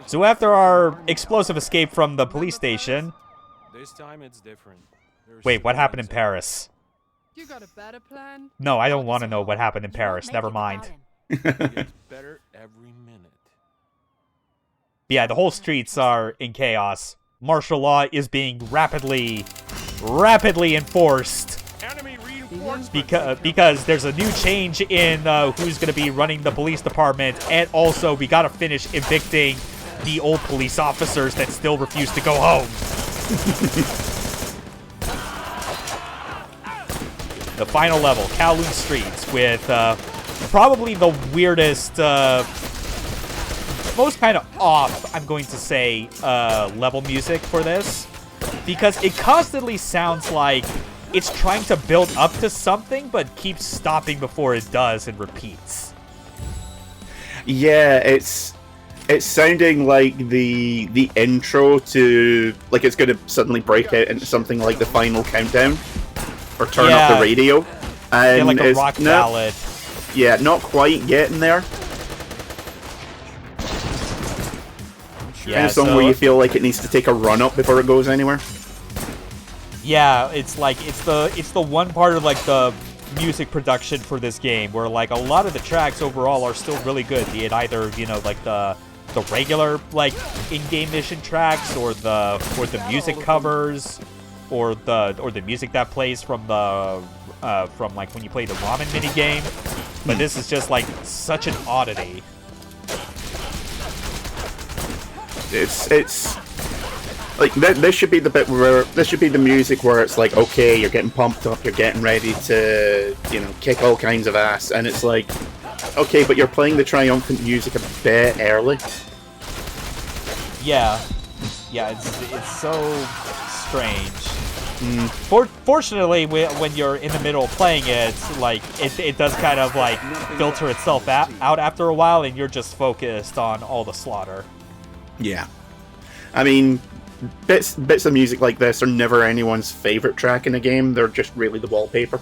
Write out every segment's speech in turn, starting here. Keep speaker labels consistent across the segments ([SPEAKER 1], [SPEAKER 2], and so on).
[SPEAKER 1] So after our explosive escape from the police station...
[SPEAKER 2] This time it's different.
[SPEAKER 1] Wait, what happened in Paris?
[SPEAKER 3] You got a better plan?
[SPEAKER 1] No, I don't want to know what happened in Paris. Never mind.
[SPEAKER 2] It gets better every minute.
[SPEAKER 1] Yeah, the whole streets are in chaos. Martial law is being rapidly enforced.
[SPEAKER 2] Enemy reinforcements.
[SPEAKER 1] Because there's a new change in who's going to be running the police department, and also we got to finish evicting the old police officers that still refuse to go home. The final level, Kowloon Streets, with probably the weirdest, most kind of off, I'm going to say, level music for this. Because it constantly sounds like it's trying to build up to something, but keeps stopping before it does and repeats.
[SPEAKER 4] Yeah, it's sounding like the intro to, like, it's going to suddenly break out into something like the final countdown. Or turn up the radio. And
[SPEAKER 1] yeah, like a rock ballad.
[SPEAKER 4] Yeah, not quite getting there.
[SPEAKER 1] Yeah,
[SPEAKER 4] kind of song where you feel like it needs to take a run up before it goes anywhere.
[SPEAKER 1] Yeah, it's like it's the one part of like the music production for this game where like a lot of the tracks overall are still really good. Be it either, you know, like the regular like in-game mission tracks or the music covers. Or the music that plays from the from like when you play the ramen mini game, but this is just like such an oddity.
[SPEAKER 4] It's like this should be the bit where this should be the music where it's like, okay, you're getting pumped up, you're getting ready to, you know, kick all kinds of ass, and it's like, okay, but you're playing the triumphant music a bit early.
[SPEAKER 1] Yeah, it's so strange. Fortunately, when you're in the middle of playing it, like it does kind of like filter itself out after a while, and you're just focused on all the slaughter.
[SPEAKER 4] Yeah, I mean, bits of music like this are never anyone's favorite track in a game. They're just really the wallpaper.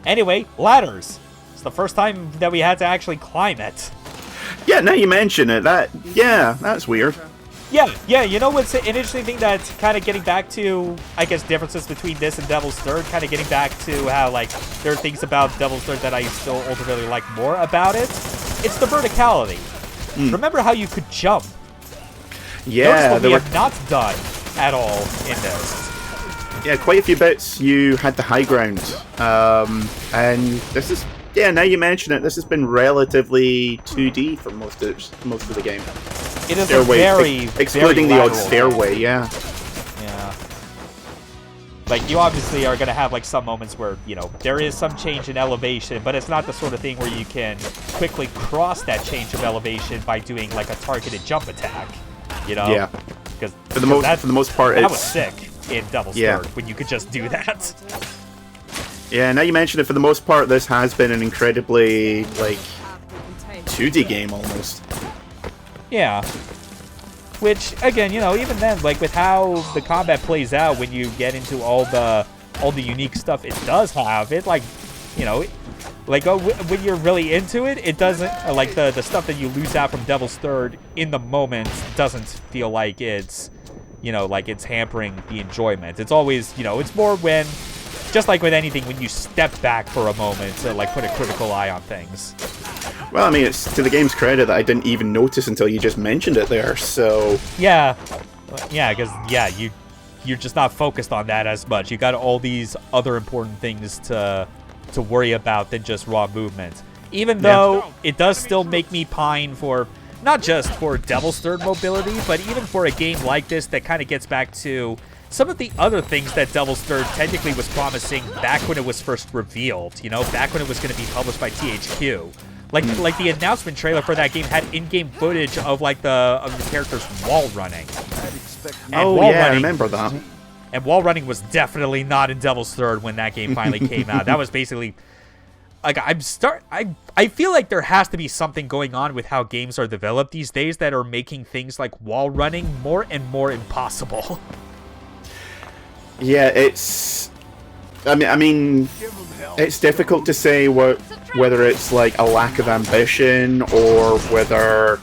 [SPEAKER 1] Anyway, ladders. It's the first time that we had to actually climb it.
[SPEAKER 4] Yeah, now you mention it, that's weird.
[SPEAKER 1] Yeah, you know what's an interesting thing that's kind of getting back to, I guess, differences between this and Devil's Third, kind of getting back to how, like, there are things about Devil's Third that I still ultimately like more about it. It's the verticality. Remember how you could jump?
[SPEAKER 4] Yeah,
[SPEAKER 1] Notice what we have not done at all in this.
[SPEAKER 4] Yeah, quite a few bits you had the high ground. And this is, yeah, now you mention it, this has been relatively 2D for most of the game.
[SPEAKER 1] It is
[SPEAKER 4] stairway, excluding
[SPEAKER 1] very
[SPEAKER 4] the odd stairway, yeah.
[SPEAKER 1] Yeah. Like, you obviously are going to have, like, some moments where, you know, there is some change in elevation, but it's not the sort of thing where you can quickly cross that change of elevation by doing, like, a targeted jump attack, you know?
[SPEAKER 4] Yeah.
[SPEAKER 1] Because
[SPEAKER 4] for the most part,
[SPEAKER 1] that was sick in Devil's Third, when you could just do that.
[SPEAKER 4] Yeah, now you mention it, for the most part, this has been an incredibly, like, 2D game, almost.
[SPEAKER 1] Yeah. Which, again, you know, even then, like, with how the combat plays out when you get into all the unique stuff it does have, it, like, you know, like, when you're really into it, it doesn't, like, the stuff that you lose out from Devil's Third in the moment doesn't feel like it's, you know, like it's hampering the enjoyment. It's always, you know, it's more when, just like with anything, when you step back for a moment to, like, put a critical eye on things.
[SPEAKER 4] Well, I mean, it's to the game's credit that I didn't even notice until you just mentioned it there, so...
[SPEAKER 1] Yeah, because, yeah, you're just not focused on that as much. You got all these other important things to worry about than just raw movement. Even though it does still make me pine for, not just for Devil's Third mobility, but even for a game like this that kind of gets back to some of the other things that Devil's Third technically was promising back when it was first revealed, you know, back when it was going to be published by THQ. Like the announcement trailer for that game had in-game footage of like the character's wall running.
[SPEAKER 4] I remember that.
[SPEAKER 1] And wall running was definitely not in Devil's Third when that game finally came out. That was basically like I feel like there has to be something going on with how games are developed these days that are making things like wall running more and more impossible.
[SPEAKER 4] Yeah, it's I mean, it's difficult to say whether it's like a lack of ambition or whether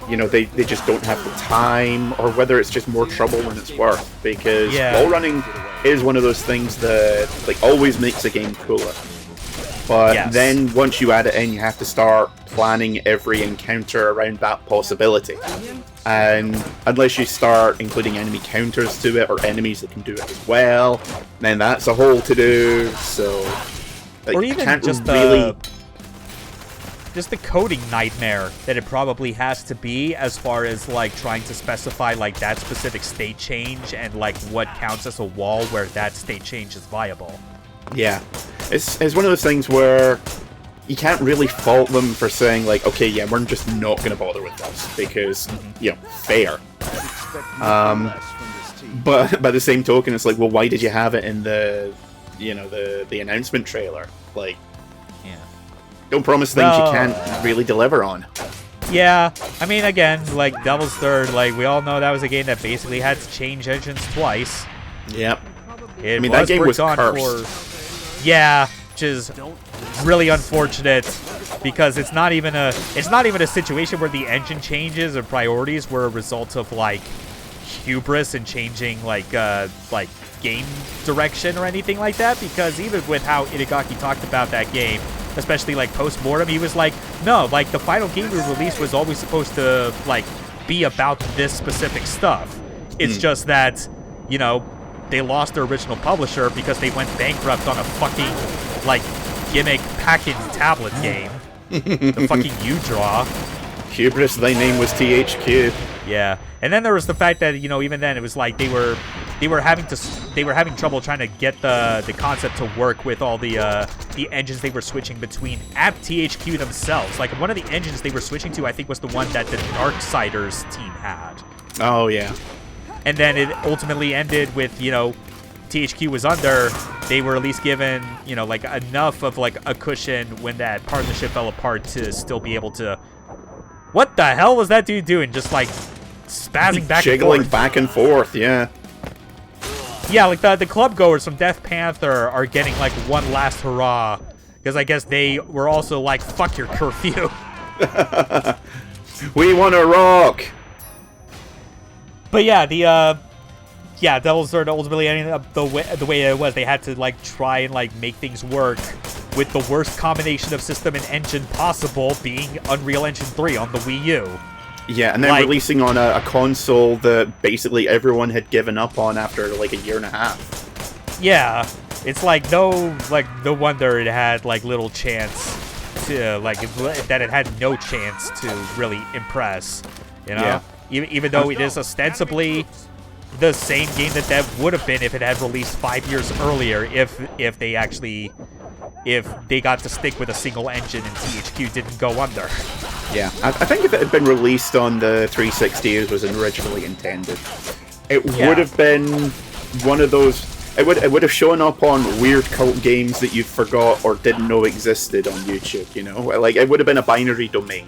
[SPEAKER 4] you know, they just don't have the time, or whether it's just more trouble than it's worth. Because
[SPEAKER 1] Yeah.
[SPEAKER 4] wall running is one of those things that like always makes a game cooler. But
[SPEAKER 1] Yes.
[SPEAKER 4] then once you add it in, you have to start planning every encounter around that possibility. And unless you start including enemy counters to it, or enemies that can do it as well, then that's a whole to-do. So, like,
[SPEAKER 1] Or
[SPEAKER 4] you
[SPEAKER 1] even
[SPEAKER 4] can't
[SPEAKER 1] just
[SPEAKER 4] really...
[SPEAKER 1] just the coding nightmare that it probably has to be, as far as like trying to specify like that specific state change and like what counts as a wall where that state change is viable.
[SPEAKER 4] Yeah. It's one of those things where you can't really fault them for saying, like, okay, yeah, we're just not going to bother with this, because, you know, fair. But by the same token, it's like, well, why did you have it in the, you know, the announcement trailer? Like,
[SPEAKER 1] Yeah.
[SPEAKER 4] don't promise things you can't really deliver on.
[SPEAKER 1] Yeah, I mean, again, like Devil's Third, like we all know that was a game that basically had to change engines twice.
[SPEAKER 4] Yep.
[SPEAKER 1] It
[SPEAKER 4] I mean, that game was
[SPEAKER 1] worked on
[SPEAKER 4] cursed.
[SPEAKER 1] yeah, which is really unfortunate, because it's not even a situation where the engine changes or priorities were a result of like hubris and changing like game direction or anything like that. Because even with how Itagaki talked about that game, especially like post-mortem, he was like, no, like the final game we released was always supposed to like be about this specific stuff. It's just that, you know, they lost their original publisher because they went bankrupt on a fucking like gimmick packaged tablet game. The fucking U-Draw.
[SPEAKER 4] Hubris, thy name was THQ.
[SPEAKER 1] Yeah, and then there was the fact that, you know, even then it was like they were having trouble trying to get the concept to work with all the engines they were switching between at THQ themselves. Like one of the engines they were switching to, I think, was the one that the Darksiders team had.
[SPEAKER 4] Oh, yeah.
[SPEAKER 1] And then it ultimately ended with, you know, THQ was under. They were at least given, you know, like enough of like a cushion when that partnership fell apart to still be able to. What the hell was that dude doing? Just like spazzing back
[SPEAKER 4] Jiggling
[SPEAKER 1] and forth.
[SPEAKER 4] back and forth, yeah.
[SPEAKER 1] Yeah, like the club goers from Death Panther are getting like one last hurrah, because I guess they were also like, fuck your curfew.
[SPEAKER 4] We want to rock!
[SPEAKER 1] But yeah, Devil's Third ultimately ending up the way it was. They had to like try and like make things work with the worst combination of system and engine possible, being Unreal Engine 3 on the Wii U.
[SPEAKER 4] Yeah, and then
[SPEAKER 1] Like-
[SPEAKER 4] releasing on a console that basically everyone had given up on after like a year and a half.
[SPEAKER 1] Yeah, it's like no wonder it had like little chance to that it had no chance to really impress, you know.
[SPEAKER 4] Yeah.
[SPEAKER 1] Even though it is ostensibly the same game that would have been if it had released 5 years earlier, if they got to stick with a single engine and THQ didn't go under.
[SPEAKER 4] Yeah, I think if it had been released on the 360 as was originally intended, it would have been one of those. It would have shown up on weird cult games that you forgot or didn't know existed on YouTube. You know, like it would have been a binary domain.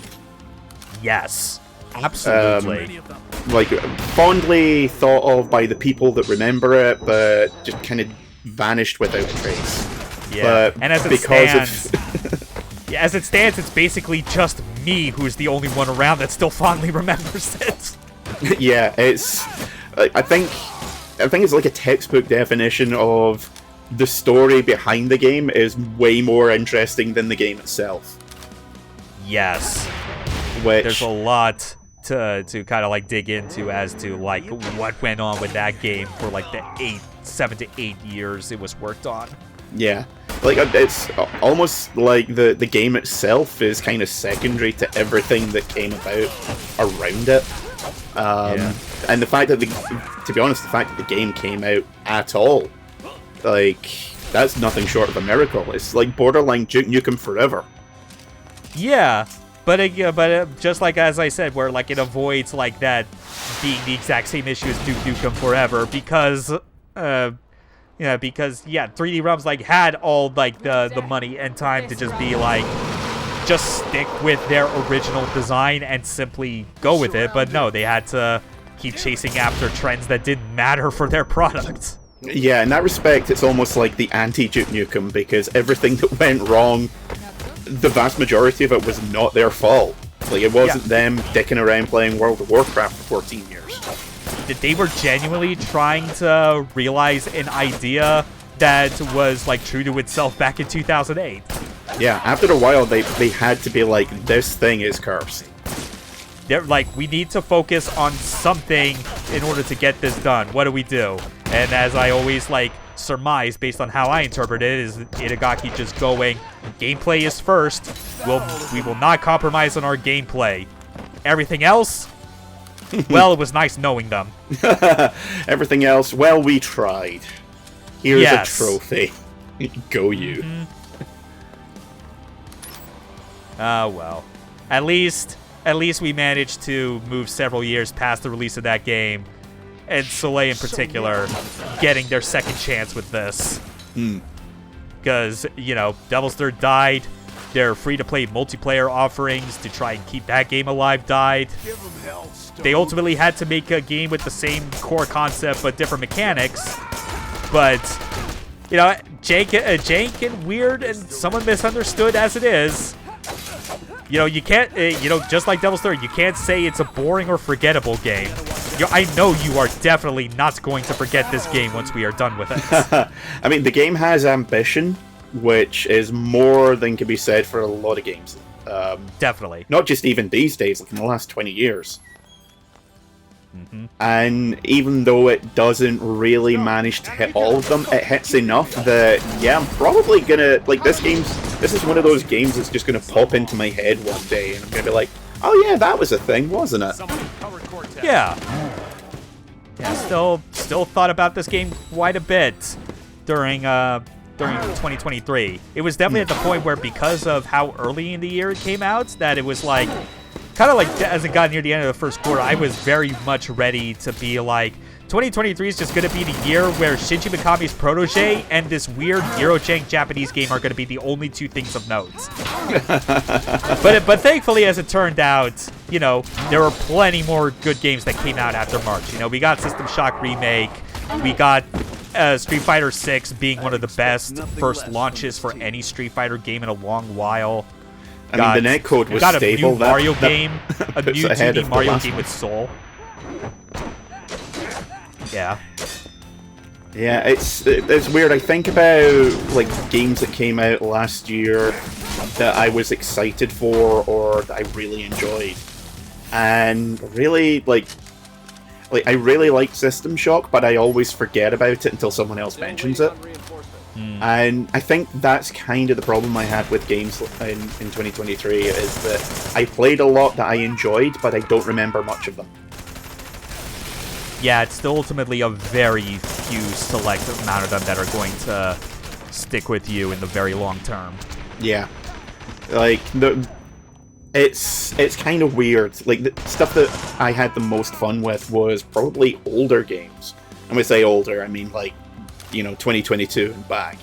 [SPEAKER 1] Yes, absolutely.
[SPEAKER 4] Like fondly thought of by the people that remember it, but just kind of vanished without a trace.
[SPEAKER 1] Yeah,
[SPEAKER 4] But
[SPEAKER 1] and as it
[SPEAKER 4] because
[SPEAKER 1] stands, yeah, as it stands, it's basically just me who's the only one around that still fondly remembers it.
[SPEAKER 4] Yeah, it's. I think it's like a textbook definition of the story behind the game is way more interesting than the game itself.
[SPEAKER 1] Yes,
[SPEAKER 4] Which
[SPEAKER 1] there's a lot to kind of like dig into as to like what went on with that game for like the 7 to 8 years it was worked on.
[SPEAKER 4] yeah, like it's almost like the game itself is kind of secondary to everything that came about around it. And the fact that to be honest, the fact that the game came out at all, like that's nothing short of a miracle. It's like borderline Duke Nukem Forever.
[SPEAKER 1] Yeah, but just like as I said, where like it avoids like that being the exact same issue as Duke Nukem Forever, because 3D Realms like had all like the money and time to just be like just stick with their original design and simply go with it, but no, they had to keep chasing after trends that didn't matter for their product.
[SPEAKER 4] Yeah, in that respect, it's almost like the anti-Duke Nukem, because everything that went wrong, the vast majority of it was not their fault. Like, it wasn't them dicking around playing World of Warcraft for 14 years.
[SPEAKER 1] They were genuinely trying to realize an idea that was, like, true to itself back in 2008.
[SPEAKER 4] Yeah, after a while, they had to be like, this thing is cursed.
[SPEAKER 1] They're like, we need to focus on something in order to get this done. What do we do? And as I always, like, surmise based on how I interpret it, is Itagaki just going, gameplay is first. We will not compromise on our gameplay. Everything else, well, it was nice knowing them.
[SPEAKER 4] Everything else, well, we tried. Here's a trophy. Go you.
[SPEAKER 1] Well. At least we managed to move several years past the release of that game. And Soleil in particular getting their second chance with this. Because, you know, Devil's Third died. Their free-to-play multiplayer offerings to try and keep that game alive died. They ultimately had to make a game with the same core concept but different mechanics. But, you know, jank and weird and somewhat misunderstood as it is. You know, you can't, you know, just like Devil's Third, you can't say it's a boring or forgettable game. I know you are definitely not going to forget this game once we are done with it.
[SPEAKER 4] I mean, the game has ambition, which is more than can be said for a lot of games.
[SPEAKER 1] Definitely.
[SPEAKER 4] Not just even these days, like in the last 20 years. And even though it doesn't really manage to hit all of them, it hits enough that, yeah, I'm probably gonna, like, this is one of those games that's just gonna pop into my head one day, and I'm gonna be like, oh yeah, that was a thing, wasn't it?
[SPEAKER 1] Yeah. Yeah, still thought about this game quite a bit during 2023. It was definitely at the point where, because of how early in the year it came out, that it was like, kind of like as it got near the end of the first quarter, I was very much ready to be like, 2023 is just going to be the year where Shinji Mikami's protege and this weird Eurojank Japanese game are going to be the only two things of note. but thankfully, as it turned out, you know, there were plenty more good games that came out after March. You know, we got System Shock Remake, we got Street Fighter 6 being one of the best first launches for any Street Fighter game in a long while.
[SPEAKER 4] I mean, the netcode was
[SPEAKER 1] got
[SPEAKER 4] stable.
[SPEAKER 1] A new Mario game, a new 2D Mario game
[SPEAKER 4] one.
[SPEAKER 1] with Soul. Yeah.
[SPEAKER 4] Yeah, it's weird. I think about, like, games that came out last year that I was excited for or that I really enjoyed. And really, like I really liked System Shock, but I always forget about it until someone else mentions it. And I think that's kind of the problem I had with games in 2023, is that I played a lot that I enjoyed, but I don't remember much of them.
[SPEAKER 1] Yeah, it's still ultimately a very few select amount of them that are going to stick with you in the very long term. Yeah.
[SPEAKER 4] Like, it's kind of weird. Like, the stuff that I had the most fun with was probably older games. And when I say older, I mean, like, you know, 2022 and back.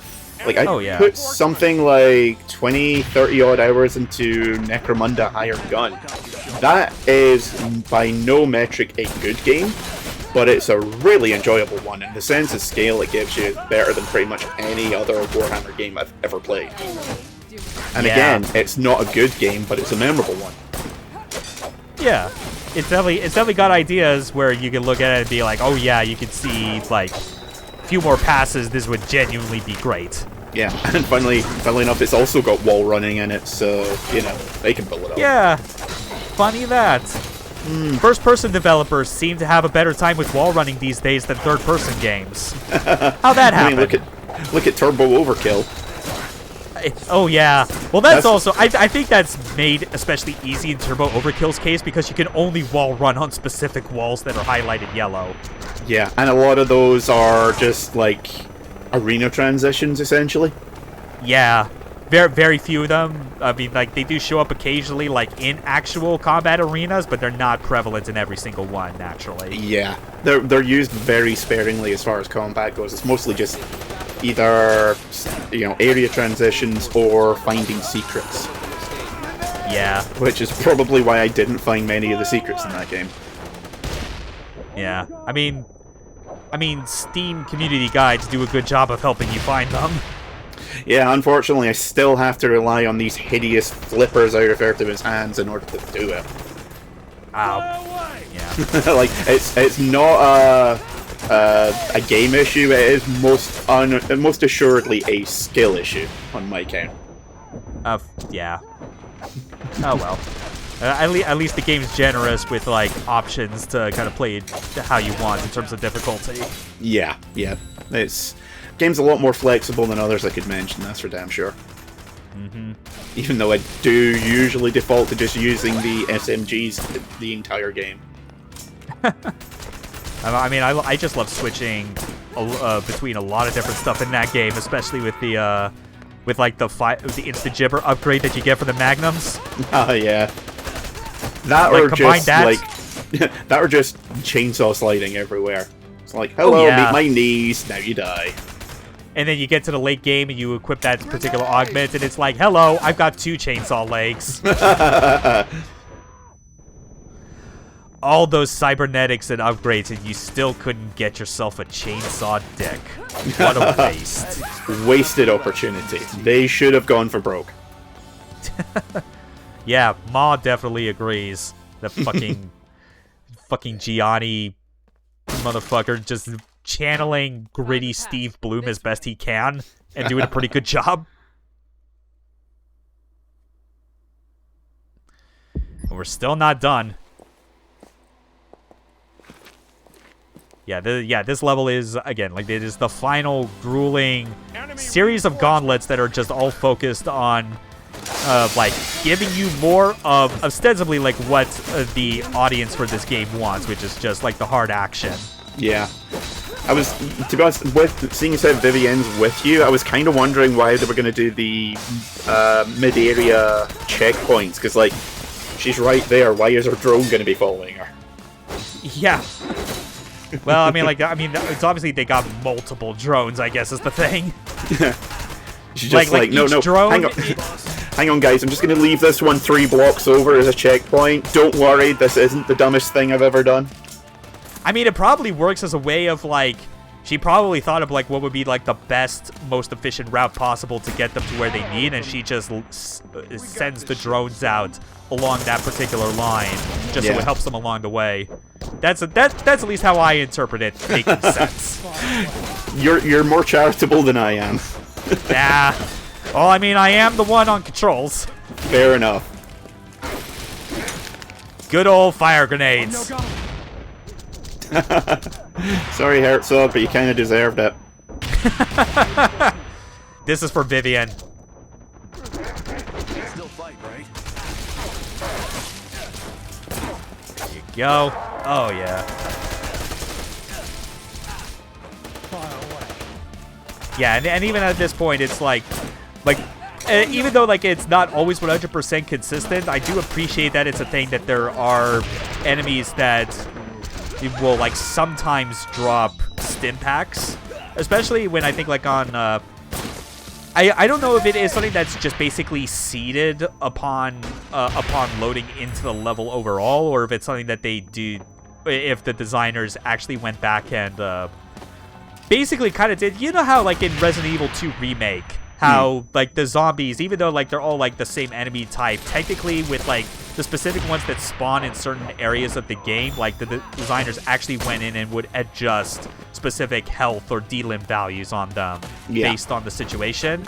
[SPEAKER 4] Like, I put something like 20, 30 odd hours into Necromunda Hired Gun. That is, by no metric, a good game, but it's a really enjoyable one. In the sense of scale it gives you, better than pretty much any other Warhammer game I've ever played. And again, it's not a good game, but it's a memorable one.
[SPEAKER 1] Yeah. It's definitely got ideas where you can look at it and be like, oh yeah, you can see, like, few more passes, this would genuinely be great.
[SPEAKER 4] Yeah, and funnily enough, it's also got wall running in it, so, you know, they can pull it off.
[SPEAKER 1] Yeah, funny that. First-person developers seem to have a better time with wall running these days than third-person games. How'd that happen?
[SPEAKER 4] I mean, look at Turbo Overkill.
[SPEAKER 1] Oh yeah, well that's also, I think that's made especially easy in Turbo Overkill's case because you can only wall run on specific walls that are highlighted yellow.
[SPEAKER 4] Yeah, and a lot of those are just, like, arena transitions, essentially.
[SPEAKER 1] Yeah, very few of them. I mean, like, they do show up occasionally, like, in actual combat arenas, but they're not prevalent in every single one, naturally.
[SPEAKER 4] Yeah, they're used very sparingly as far as combat goes. It's mostly just either, you know, area transitions or finding secrets.
[SPEAKER 1] Yeah.
[SPEAKER 4] Which is probably why I didn't find many of the secrets in that game.
[SPEAKER 1] Yeah, I mean, Steam community guides do a good job of helping you find them.
[SPEAKER 4] Yeah, unfortunately, I still have to rely on these hideous flippers I refer to as hands in order to do it.
[SPEAKER 1] Ow. Yeah.
[SPEAKER 4] Like, it's not a game issue. It is most assuredly a skill issue on my count.
[SPEAKER 1] Yeah. Oh well. At least the game's generous with like options to kind of play it how you want in terms of difficulty.
[SPEAKER 4] Yeah. Game's a lot more flexible than others I could mention. That's for damn sure.
[SPEAKER 1] Mm-hmm.
[SPEAKER 4] Even though I do usually default to just using the SMGs the entire game.
[SPEAKER 1] I mean, I just love switching between a lot of different stuff in that game, especially with the like the insta gibber upgrade that you get for the magnums.
[SPEAKER 4] Oh yeah, that
[SPEAKER 1] like,
[SPEAKER 4] or just
[SPEAKER 1] that,
[SPEAKER 4] like that or just chainsaw sliding everywhere. It's like, hello, meet my knees, now you die.
[SPEAKER 1] And then you get to the late game and you equip that particular augment, and it's like, hello, I've got 2 chainsaw legs. All those cybernetics and upgrades, and you still couldn't get yourself a chainsaw dick. What a waste.
[SPEAKER 4] Wasted opportunity. They should have gone for broke.
[SPEAKER 1] Yeah, Ma definitely agrees. The fucking Gianni motherfucker just channeling gritty Steve Bloom as best he can and doing a pretty good job. And we're still not done. Yeah, this level is, again, like, it is the final grueling series of gauntlets that are just all focused on, like, giving you more of, ostensibly, like, what the audience for this game wants, which is just, like, the hard action.
[SPEAKER 4] Yeah. I was, to be honest, seeing as how Vivienne's with you, I was kind of wondering why they were going to do the mid-area checkpoints, because, like, she's right there. Why is her drone going to be following her?
[SPEAKER 1] Yeah. Well, I mean, it's obviously they got multiple drones, I guess, is the thing.
[SPEAKER 4] She's just like no, drone, hang on, guys, I'm just going to leave this one 3 blocks over as a checkpoint. Don't worry, this isn't the dumbest thing I've ever done.
[SPEAKER 1] I mean, it probably works as a way of, like, she probably thought of, like, what would be, like, the best, most efficient route possible to get them to where they need, and she just sends the drones out along that particular line, just so it helps them along the way. That's at least how I interpret it, making sense.
[SPEAKER 4] You're more charitable than I am.
[SPEAKER 1] Nah. Well, I mean, I am the one on controls.
[SPEAKER 4] Fair enough.
[SPEAKER 1] Good old fire grenades.
[SPEAKER 4] Sorry, Herzog, but you kind of deserved it.
[SPEAKER 1] This is for Vivienne.
[SPEAKER 2] Still fight, right?
[SPEAKER 1] There you go. Oh, yeah. Yeah, and even at this point, it's like even though, like, it's not always 100% consistent, I do appreciate that it's a thing that there are enemies that will, like, sometimes drop stim packs, especially when I think, like, on I don't know if it is something that's just basically seeded upon loading into the level overall, or if it's something that they do, if the designers actually went back and basically kind of did, you know how, like, in Resident Evil 2 Remake, how like the zombies, even though, like, they're all, like, the same enemy type, technically with, like, the specific ones that spawn in certain areas of the game, like, the designers actually went in and would adjust specific health or delimb values on them based on the situation.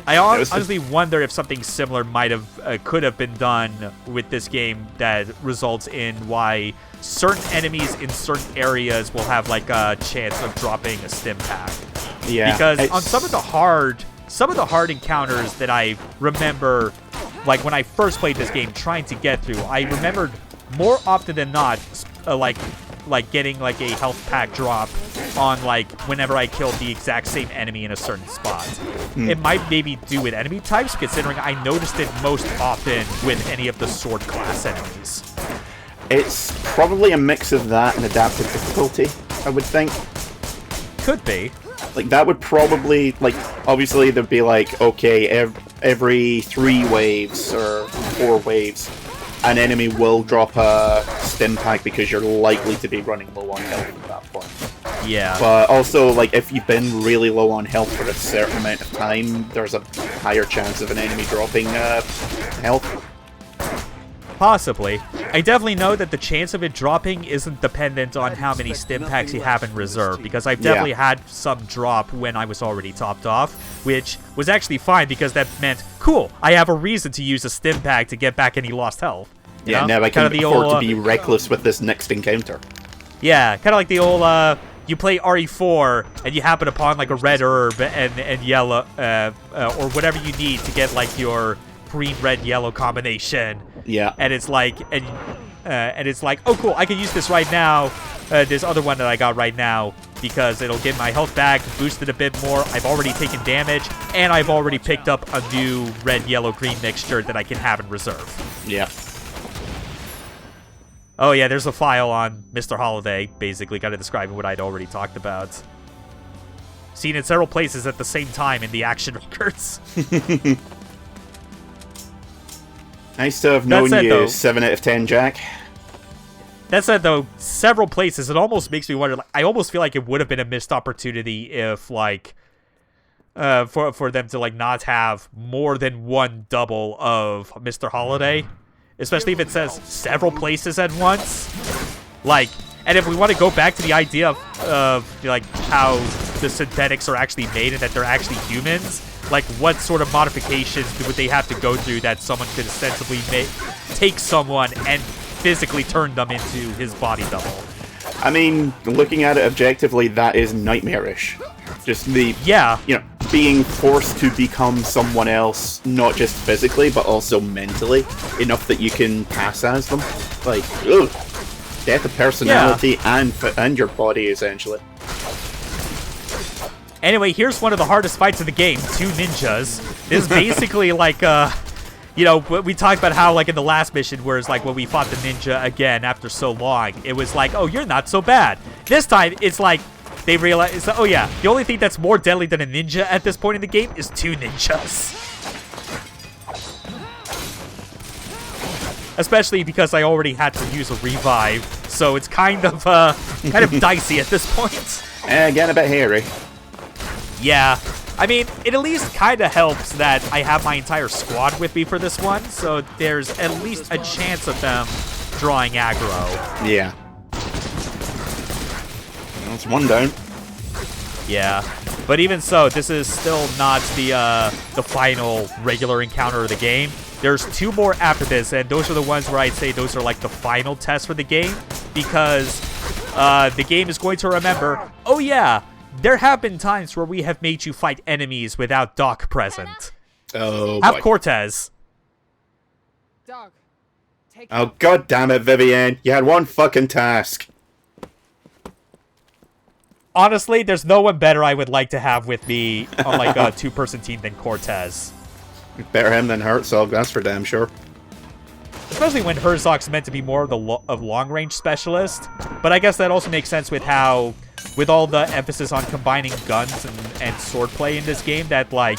[SPEAKER 1] I honestly wonder if something similar could have been done with this game that results in why certain enemies in certain areas will have, like, a chance of dropping a stim pack.
[SPEAKER 4] Yeah.
[SPEAKER 1] Because on some of the hard encounters that I remember, like, when I first played this game trying to get through, I remembered more often than not, like getting, like, a health pack drop on, like, whenever I killed the exact same enemy in a certain spot. It might maybe do with enemy types, considering I noticed it most often with any of the sword class enemies.
[SPEAKER 4] It's probably a mix of that and adaptive difficulty, I would think.
[SPEAKER 1] Could be.
[SPEAKER 4] Like, that would probably, like, obviously there'd be, like, okay, every 3 waves or 4 waves, an enemy will drop a stim pack because you're likely to be running low on health at that point.
[SPEAKER 1] Yeah.
[SPEAKER 4] But also, like, if you've been really low on health for a certain amount of time, there's a higher chance of an enemy dropping health.
[SPEAKER 1] Possibly. I definitely know that the chance of it dropping isn't dependent on how many stim packs you have in reserve, because I've definitely had some drop when I was already topped off, which was actually fine because that meant, cool, I have a reason to use a stim pack to get back any lost health.
[SPEAKER 4] Yeah, now I can afford to be reckless with this next encounter.
[SPEAKER 1] Yeah, kind of like the old, you play RE4 and you happen upon like a red herb and yellow, or whatever you need to get like your green, red, yellow combination.
[SPEAKER 4] Yeah.
[SPEAKER 1] And it's like, and it's like, oh cool, I can use this right now. This other one that I got right now, because it'll get my health back, boost it a bit more. I've already taken damage, and I've already picked up a new red, yellow, green mixture that I can have in reserve.
[SPEAKER 4] Yeah.
[SPEAKER 1] Oh yeah, there's a file on Mr. Holiday, basically kind of describing what I'd already talked about. Seen in several places at the same time in the action records.
[SPEAKER 4] Nice to have known you, though, 7 out of 10, Jack.
[SPEAKER 1] That said, though, several places, it almost makes me wonder, like, I almost feel like it would have been a missed opportunity if, like, for them to, like, not have more than one double of Mr. Holiday. Especially if it says several places at once. Like, and if we want to go back to the idea of like, how the synthetics are actually made and that they're actually humans, like, what sort of modifications would they have to go through that someone could ostensibly take someone and physically turn them into his body double?
[SPEAKER 4] I mean, looking at it objectively, that is nightmarish. Just the, you know, being forced to become someone else, not just physically, but also mentally, enough that you can pass as them. Like, ugh. Death of personality and your body, essentially.
[SPEAKER 1] Anyway, here's one of the hardest fights of the game, two ninjas. This is basically like, you know, we talked about how, like, in the last mission, where it's like, when we fought the ninja again after so long, it was like, oh, you're not so bad. This time, it's like, they realize, oh yeah, the only thing that's more deadly than a ninja at this point in the game is two ninjas. Especially because I already had to use a revive, so it's kind of dicey at this point.
[SPEAKER 4] Again, a bit hairy.
[SPEAKER 1] Yeah. I mean, it at least kind of helps that I have my entire squad with me for this one, so there's at least a chance of them drawing aggro.
[SPEAKER 4] Yeah. That's one down.
[SPEAKER 1] Yeah. But even so, this is still not the final regular encounter of the game. There's two more after this, and those are the ones where I'd say those are like the final tests for the game, because the game is going to remember, oh yeah, there have been times where we have made you fight enemies without Doc present.
[SPEAKER 4] Oh,
[SPEAKER 1] have
[SPEAKER 4] boy.
[SPEAKER 1] Cortez.
[SPEAKER 3] Doc, take
[SPEAKER 4] Oh, god damn it, Vivienne. You had one fucking task.
[SPEAKER 1] Honestly, there's no one better I would like to have with me on like a two-person team than Cortez.
[SPEAKER 4] Better him than Herzog, that's for damn sure.
[SPEAKER 1] Especially when Herzog's meant to be more of the long-range specialist. But I guess that also makes sense with how, with all the emphasis on combining guns and swordplay in this game, that, like,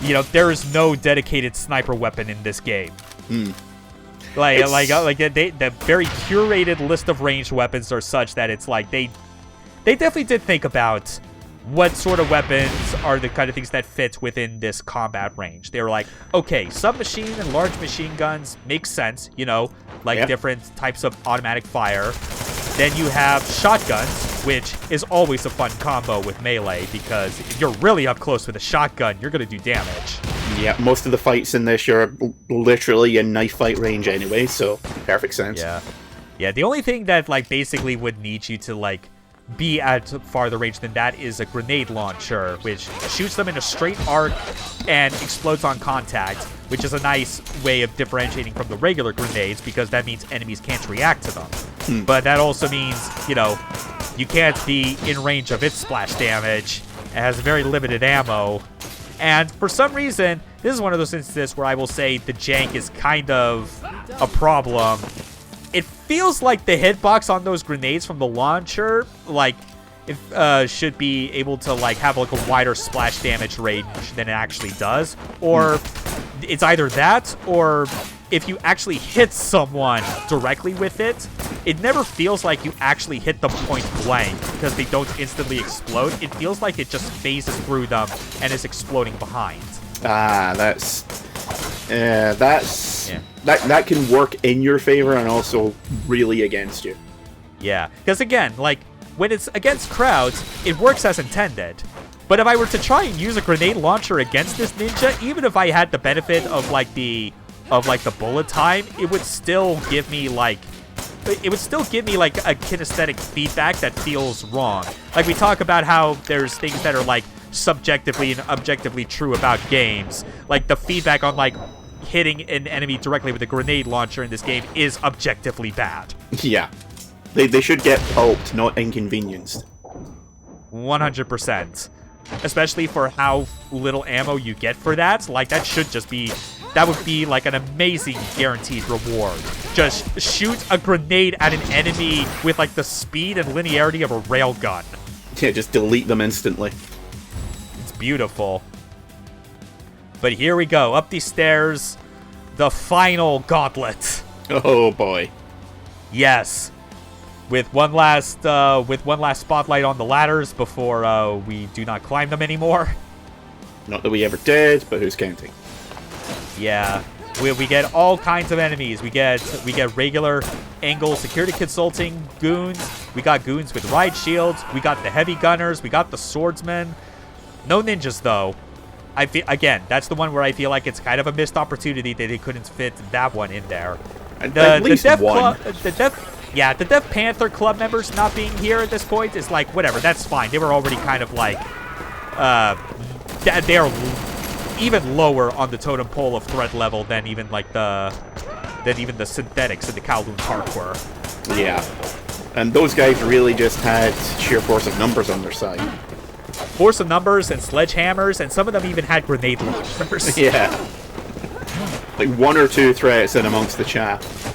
[SPEAKER 1] you know, there is no dedicated sniper weapon in this game. The very curated list of ranged weapons are such that it's like they definitely did think about what sort of weapons are the kind of things that fit within this combat range. They were like, okay, submachine and large machine guns make sense, you know, like different types of automatic fire. Then you have shotguns, which is always a fun combo with melee, because if you're really up close with a shotgun, you're going to do damage.
[SPEAKER 4] Yeah, most of the fights in this are literally in knife fight range anyway, so perfect sense.
[SPEAKER 1] Yeah, the only thing that, like, basically would need you to, like, be at farther range than that is a grenade launcher, which shoots them in a straight arc and explodes on contact, which is a nice way of differentiating from the regular grenades, because that means enemies can't react to them. But that also means, you know, you can't be in range of its splash damage. It has very limited ammo. And for some reason, this is one of those instances where I will say the jank is kind of a problem. It feels like the hitbox on those grenades from the launcher, like, it should be able to, like, have, like, a wider splash damage range than it actually does. Or it's either that, or if you actually hit someone directly with it, it never feels like you actually hit them point blank because they don't instantly explode. It feels like it just phases through them and is exploding behind.
[SPEAKER 4] Ah, that can work in your favor and also really against you.
[SPEAKER 1] Yeah, because again, like, when it's against crowds, it works as intended. But if I were to try and use a grenade launcher against this ninja, even if I had the benefit of like the bullet time, it would still give me like a kinesthetic feedback that feels wrong. Like, we talk about how there's things that are like subjectively and objectively true about games. Like, the feedback on like hitting an enemy directly with a grenade launcher in this game is objectively bad.
[SPEAKER 4] Yeah. They should get pulped, not inconvenienced.
[SPEAKER 1] 100%. Especially for how little ammo you get for that. Like, that would be like an amazing guaranteed reward. Just shoot a grenade at an enemy with like the speed and linearity of a railgun.
[SPEAKER 4] Yeah, just delete them instantly.
[SPEAKER 1] It's beautiful. But here we go, up these stairs, the final gauntlet.
[SPEAKER 4] Oh boy.
[SPEAKER 1] Yes. With one last spotlight on the ladders before we do not climb them anymore.
[SPEAKER 4] Not that we ever did, but who's counting?
[SPEAKER 1] Yeah, we get all kinds of enemies. We get regular angle security consulting goons. We got goons with riot shields. We got the heavy gunners. We got the swordsmen. No ninjas though. Again, that's the one where I feel like it's kind of a missed opportunity that they couldn't fit that one in there.
[SPEAKER 4] At least one.
[SPEAKER 1] The Death Panther Club members not being here at this point is like, whatever, that's fine. They were already kind of like, they are even lower on the totem pole of threat level than even like the synthetics in the Kowloon Park were.
[SPEAKER 4] Yeah. And those guys really just had sheer force of numbers on their side.
[SPEAKER 1] Force of numbers and sledgehammers, and some of them even had grenade launchers.
[SPEAKER 4] Yeah. Like one or two threats in amongst the chaff.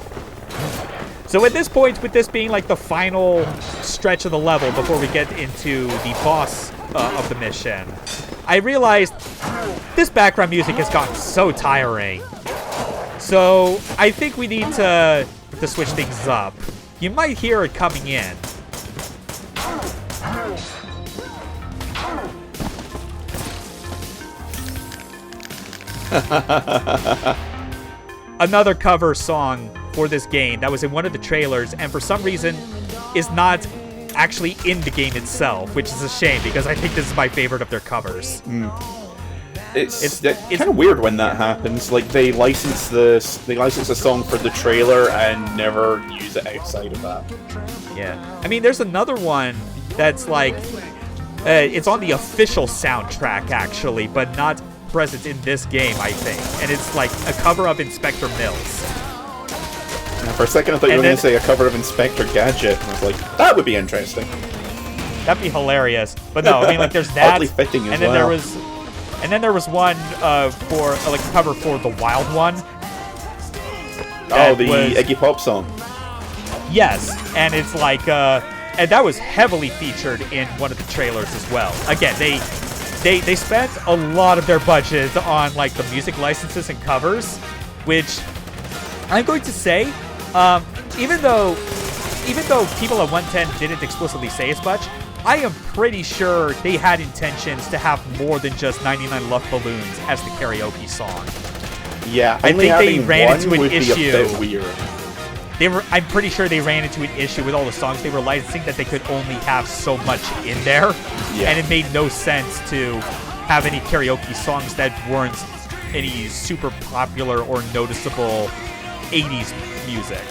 [SPEAKER 1] So at this point, with this being like the final stretch of the level before we get into the boss of the mission, I realized this background music has gotten so tiring. So I think we need to switch things up. You might hear it coming in. Another cover song for this game that was in one of the trailers and for some reason is not actually in the game itself, which is a shame because I think this is my favorite of their covers.
[SPEAKER 4] It's kind of weird when that happens. Like, they license a song for the trailer and never use it outside of that.
[SPEAKER 1] Yeah. I mean, there's another one that's like it's on the official soundtrack actually, but not present in this game, I think. And it's like a cover of Inspector Mills.
[SPEAKER 4] For a second I thought you were going to say a cover of Inspector Gadget, and I was like, that would be interesting.
[SPEAKER 1] That'd be hilarious. But no, I mean, like, there's that.
[SPEAKER 4] Oddly fitting as
[SPEAKER 1] then
[SPEAKER 4] well.
[SPEAKER 1] there was one for like a cover for the Wild One.
[SPEAKER 4] Oh, the Iggy Pop song.
[SPEAKER 1] Yes, and it's like and that was heavily featured in one of the trailers as well. Again, they spent a lot of their budget on like the music licenses and covers, which I'm going to say, even though people at 110 didn't explicitly say as much, I am pretty sure they had intentions to have more than just 99 Love Balloons as the karaoke song.
[SPEAKER 4] Yeah,
[SPEAKER 1] I think they ran into an
[SPEAKER 4] would
[SPEAKER 1] issue.
[SPEAKER 4] Be a bit weird.
[SPEAKER 1] I'm pretty sure they ran into an issue with all the songs they were licensing that they could only have so much in there. Yeah. And it made no sense to have any karaoke songs that weren't any super popular or noticeable 80s music.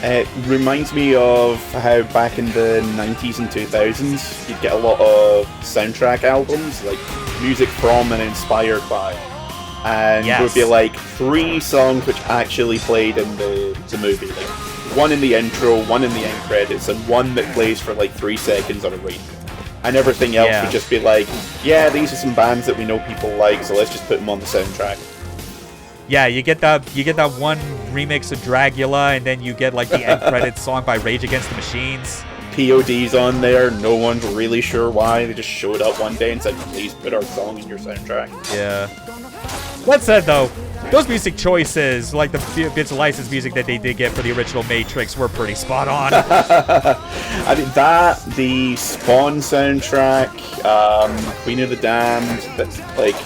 [SPEAKER 4] It reminds me of how back in the 90s and 2000s, you'd get a lot of soundtrack albums, like music from and inspired by. And there would be like 3 songs which actually played in the movie. Like one in the intro, one in the end credits, and one that plays for like 3 seconds on a radio. And everything else would just be like, yeah, these are some bands that we know people like, so let's just put them on the soundtrack.
[SPEAKER 1] Yeah, you get that one remix of Dragula, and then you get like the end credits song by Rage Against the Machines.
[SPEAKER 4] POD's on there, no one's really sure why. They just showed up one day and said, please put our song in your soundtrack.
[SPEAKER 1] Yeah. That said, though, those music choices, like the bits of licensed music that they did get for the original Matrix, were pretty spot on.
[SPEAKER 4] I mean, the Spawn soundtrack, Queen of the Damned, that's like,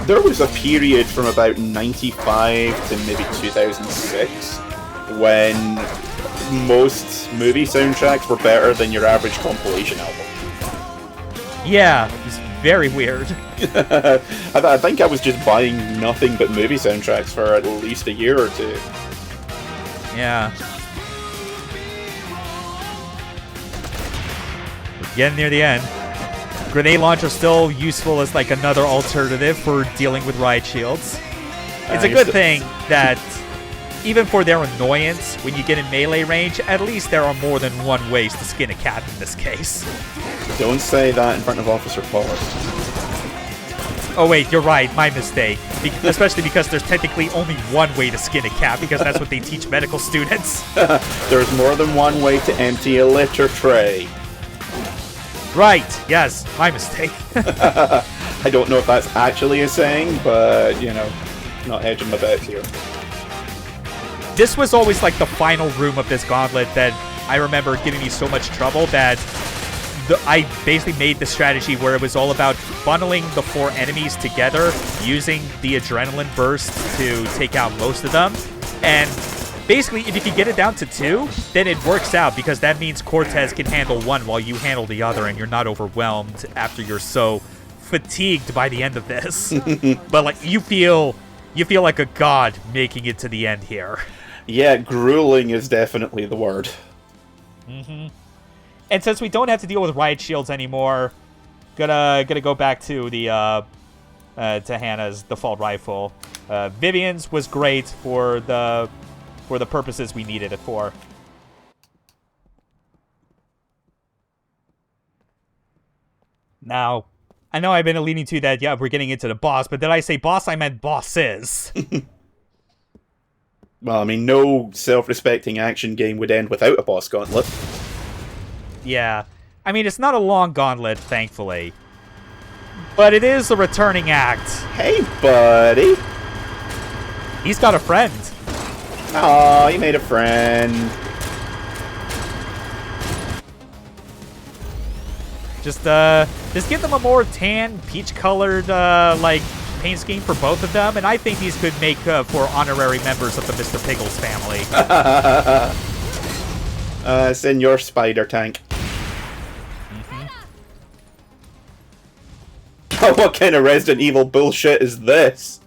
[SPEAKER 4] there was a period from about 95 to maybe 2006 when most movie soundtracks were better than your average compilation album.
[SPEAKER 1] Yeah, it's very weird.
[SPEAKER 4] I think I was just buying nothing but movie soundtracks for at least a year or two.
[SPEAKER 1] Yeah. We're getting near the end. Grenade launcher still useful as like another alternative for dealing with riot shields. It's a good thing that even for their annoyance, when you get in melee range, at least there are more than one ways to skin a cat in this case.
[SPEAKER 4] Don't say that in front of Officer Paulus.
[SPEAKER 1] Oh wait, you're right, my mistake. Especially because there's technically only one way to skin a cat, because that's what they teach medical students.
[SPEAKER 4] There's more than one way to empty a litter tray.
[SPEAKER 1] Right, yes, my mistake.
[SPEAKER 4] I don't know if that's actually a saying, but, you know, not hedging my bets here.
[SPEAKER 1] This was always like the final room of this gauntlet that I remember giving me so much trouble that I basically made the strategy where it was all about funneling the 4 enemies together, using the adrenaline burst to take out most of them. And basically, if you can get it down to 2, then it works out, because that means Cortez can handle one while you handle the other, and you're not overwhelmed after you're so fatigued by the end of this. But like you feel like a god making it to the end here.
[SPEAKER 4] Yeah, grueling is definitely the word.
[SPEAKER 1] Mm-hmm. And since we don't have to deal with riot shields anymore, gonna go back to the to Hannah's default rifle. Vivian's was great for the purposes we needed it for. Now, I know I've been alluding to that, yeah, we're getting into the boss, but did I say boss? I meant bosses.
[SPEAKER 4] Well, I mean, no self-respecting action game would end without a boss gauntlet.
[SPEAKER 1] Yeah. I mean, it's not a long gauntlet, thankfully. But it is a returning act.
[SPEAKER 4] Hey, buddy!
[SPEAKER 1] He's got a friend.
[SPEAKER 4] Aw, he made a friend.
[SPEAKER 1] Just give them a more tan, peach-colored, like, paint scheme for both of them, and I think these could make for honorary members of the Mr. Piggles family.
[SPEAKER 4] Send your spider tank.
[SPEAKER 1] Mm-hmm.
[SPEAKER 4] What kind of Resident Evil bullshit is this?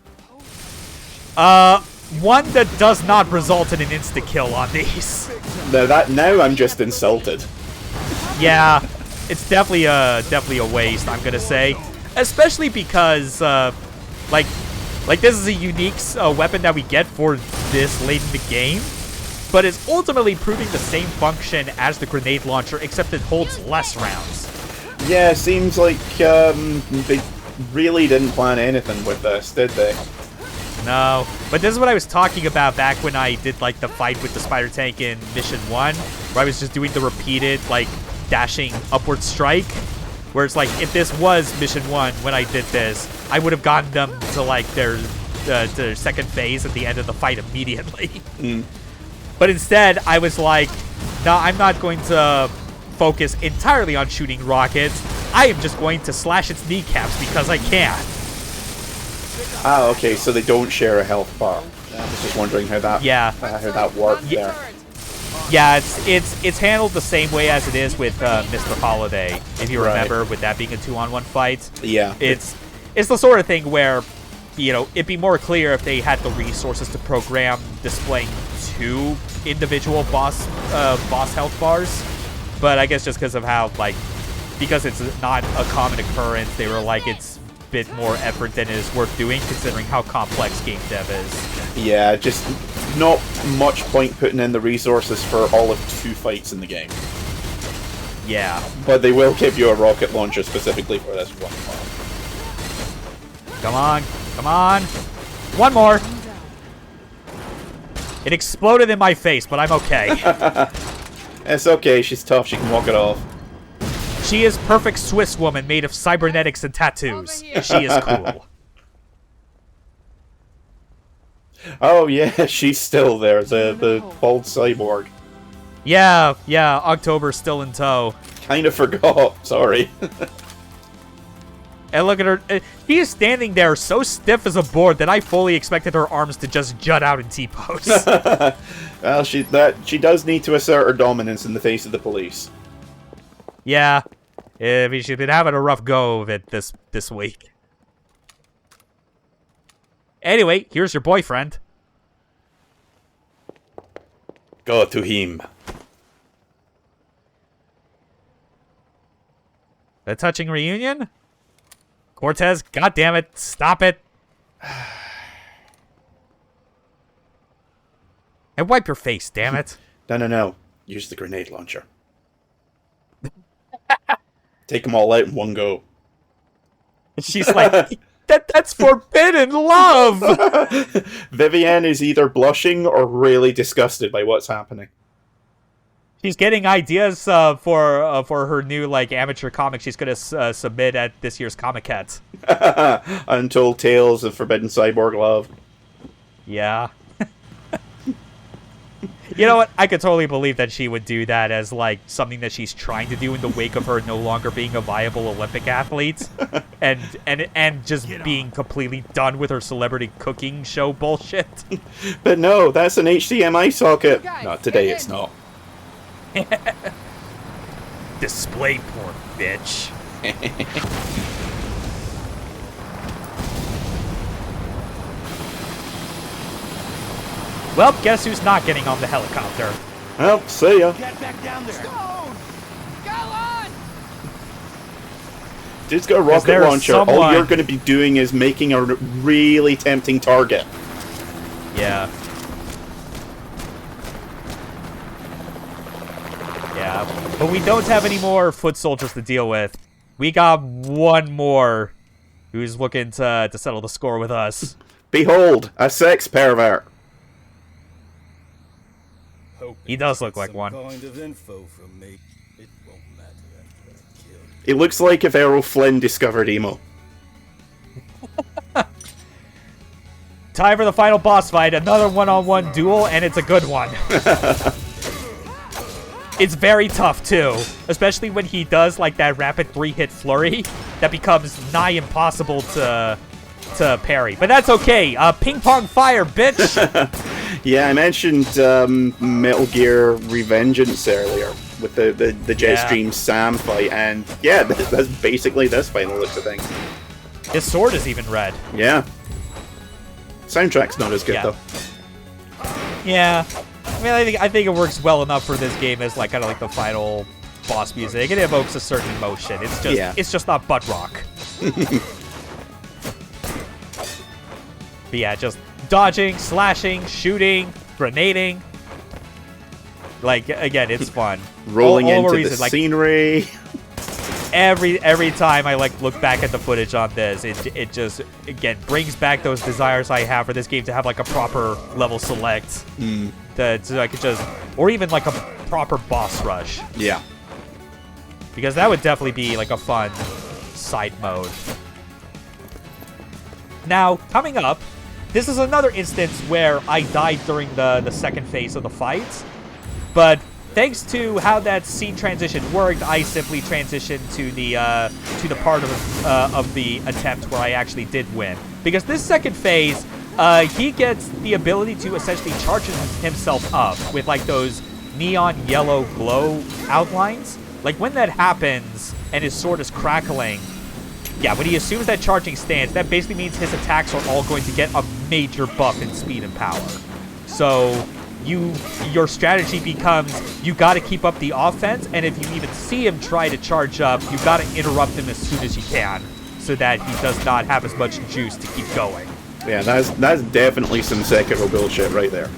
[SPEAKER 1] One that does not result in an insta-kill on these.
[SPEAKER 4] Now I'm just insulted.
[SPEAKER 1] Yeah, it's definitely a waste, I'm gonna say. Especially because, like this is a unique weapon that we get for this late in the game, but it's ultimately proving the same function as the grenade launcher, except it holds less rounds.
[SPEAKER 4] Yeah, seems like they really didn't plan anything with this, did they?
[SPEAKER 1] No, but this is what I was talking about back when I did like the fight with the spider tank in Mission 1, where I was just doing the repeated like dashing upward strike, where it's like, if this was Mission 1 when I did this, I would have gotten them to like their second phase at the end of the fight immediately. But instead, I was like, no, I'm not going to focus entirely on shooting rockets. I am just going to slash its kneecaps because I can.
[SPEAKER 4] Ah, okay, so they don't share a health bar. I was just wondering how that how that worked there.
[SPEAKER 1] Yeah, it's handled the same way as it is with Mr. Holiday, if you remember, with that being a 2-on-1 fight.
[SPEAKER 4] Yeah.
[SPEAKER 1] It's the sort of thing where, you know, it'd be more clear if they had the resources to program displaying 2 individual boss health bars. But I guess just because of how, like, because it's not a common occurrence, they were like, it's a bit more effort than it is worth doing, considering how complex game dev is.
[SPEAKER 4] Yeah, just not much point putting in the resources for all of 2 fights in the game.
[SPEAKER 1] Yeah.
[SPEAKER 4] But they will give you a rocket launcher specifically for this one.
[SPEAKER 1] Come on. Come on. One more. It exploded in my face, but I'm okay.
[SPEAKER 4] It's okay, she's tough, she can walk it off.
[SPEAKER 1] She is perfect Swiss woman made of cybernetics and tattoos. She is cool.
[SPEAKER 4] Oh yeah, she's still there. The bald cyborg.
[SPEAKER 1] Yeah, October's still in tow.
[SPEAKER 4] Kind of forgot. Sorry.
[SPEAKER 1] And look at her. She is standing there so stiff as a board that I fully expected her arms to just jut out in T-pose.
[SPEAKER 4] Well, she does need to assert her dominance in the face of the police.
[SPEAKER 1] Yeah. I mean, she's been having a rough go of it this week. Anyway, here's your boyfriend.
[SPEAKER 4] Go to him.
[SPEAKER 1] A touching reunion? Cortez, goddammit, stop it. And wipe your face, damn it.
[SPEAKER 4] No. Use the grenade launcher. Take them all out in one go.
[SPEAKER 1] She's like, that's forbidden love!
[SPEAKER 4] Vivienne is either blushing or really disgusted by what's happening.
[SPEAKER 1] She's getting ideas for her new like amateur comic she's gonna submit at this year's Comic-Cats.
[SPEAKER 4] Untold Tales of Forbidden Cyborg Love.
[SPEAKER 1] Yeah. You know what? I could totally believe that she would do that as like something that she's trying to do in the wake of her no longer being a viable Olympic athlete, and just being completely done with her celebrity cooking show bullshit.
[SPEAKER 4] But no, that's an HDMI socket.
[SPEAKER 3] Guys,
[SPEAKER 4] Not today,
[SPEAKER 3] get
[SPEAKER 4] it's
[SPEAKER 3] in.
[SPEAKER 4] not.
[SPEAKER 1] Display porn, bitch. Well, guess who's not getting on the helicopter?
[SPEAKER 4] Well, see ya.
[SPEAKER 2] Get back down there.
[SPEAKER 3] Stone! Go on!
[SPEAKER 4] Dude's got a rocket
[SPEAKER 1] there's
[SPEAKER 4] launcher. All
[SPEAKER 1] someone-
[SPEAKER 4] you're going to be doing is making a really tempting target.
[SPEAKER 1] Yeah. Yeah, but we don't have any more foot soldiers to deal with. We got one more who's looking to settle the score with us.
[SPEAKER 4] Behold, a sex pervert.
[SPEAKER 1] He does look like one.
[SPEAKER 5] Kind of info from me. It won't matter after I kill you.
[SPEAKER 4] It looks like if Errol Flynn discovered emo.
[SPEAKER 1] Time for the final boss fight. Another one-on-one duel, and it's a good one. It's very tough, too. Especially when he does, like, that rapid 3-hit flurry that becomes nigh impossible to parry. But that's okay. Ping pong fire, bitch!
[SPEAKER 4] Yeah, I mentioned Metal Gear Revengeance earlier with the Jetstream Sam fight, and yeah, that's basically this by the looks of things.
[SPEAKER 1] His sword is even red.
[SPEAKER 4] Yeah. Soundtrack's not as good,
[SPEAKER 1] Yeah.
[SPEAKER 4] though.
[SPEAKER 1] Yeah. I mean, I think it works well enough for this game as, like, kind of like the final boss music. It evokes a certain emotion. It's just not butt rock. But yeah, just dodging, slashing, shooting, grenading. Like, again, it's fun.
[SPEAKER 4] Rolling
[SPEAKER 1] All
[SPEAKER 4] into
[SPEAKER 1] reason,
[SPEAKER 4] the
[SPEAKER 1] like,
[SPEAKER 4] scenery.
[SPEAKER 1] every time I like look back at the footage on this, it just again brings back those desires I have for this game to have like a proper level select. So I could just, or even like a proper boss rush,
[SPEAKER 4] Yeah.
[SPEAKER 1] because that would definitely be like a fun side mode. Now, coming up, this is another instance where I died during the second phase of the fight, but thanks to how that scene transition worked, I simply transitioned to the part of the attempt where I actually did win. Because this second phase, he gets the ability to essentially charge himself up with like those neon yellow glow outlines. Like when that happens and his sword is crackling, yeah, when he assumes that charging stance, that basically means his attacks are all going to get a major buff in speed and power. So your strategy becomes you got to keep up the offense, and if you even see him try to charge up, you got to interrupt him as soon as you can, so that he does not have as much juice to keep going.
[SPEAKER 4] Yeah, that's definitely some Sekiro bullshit right there.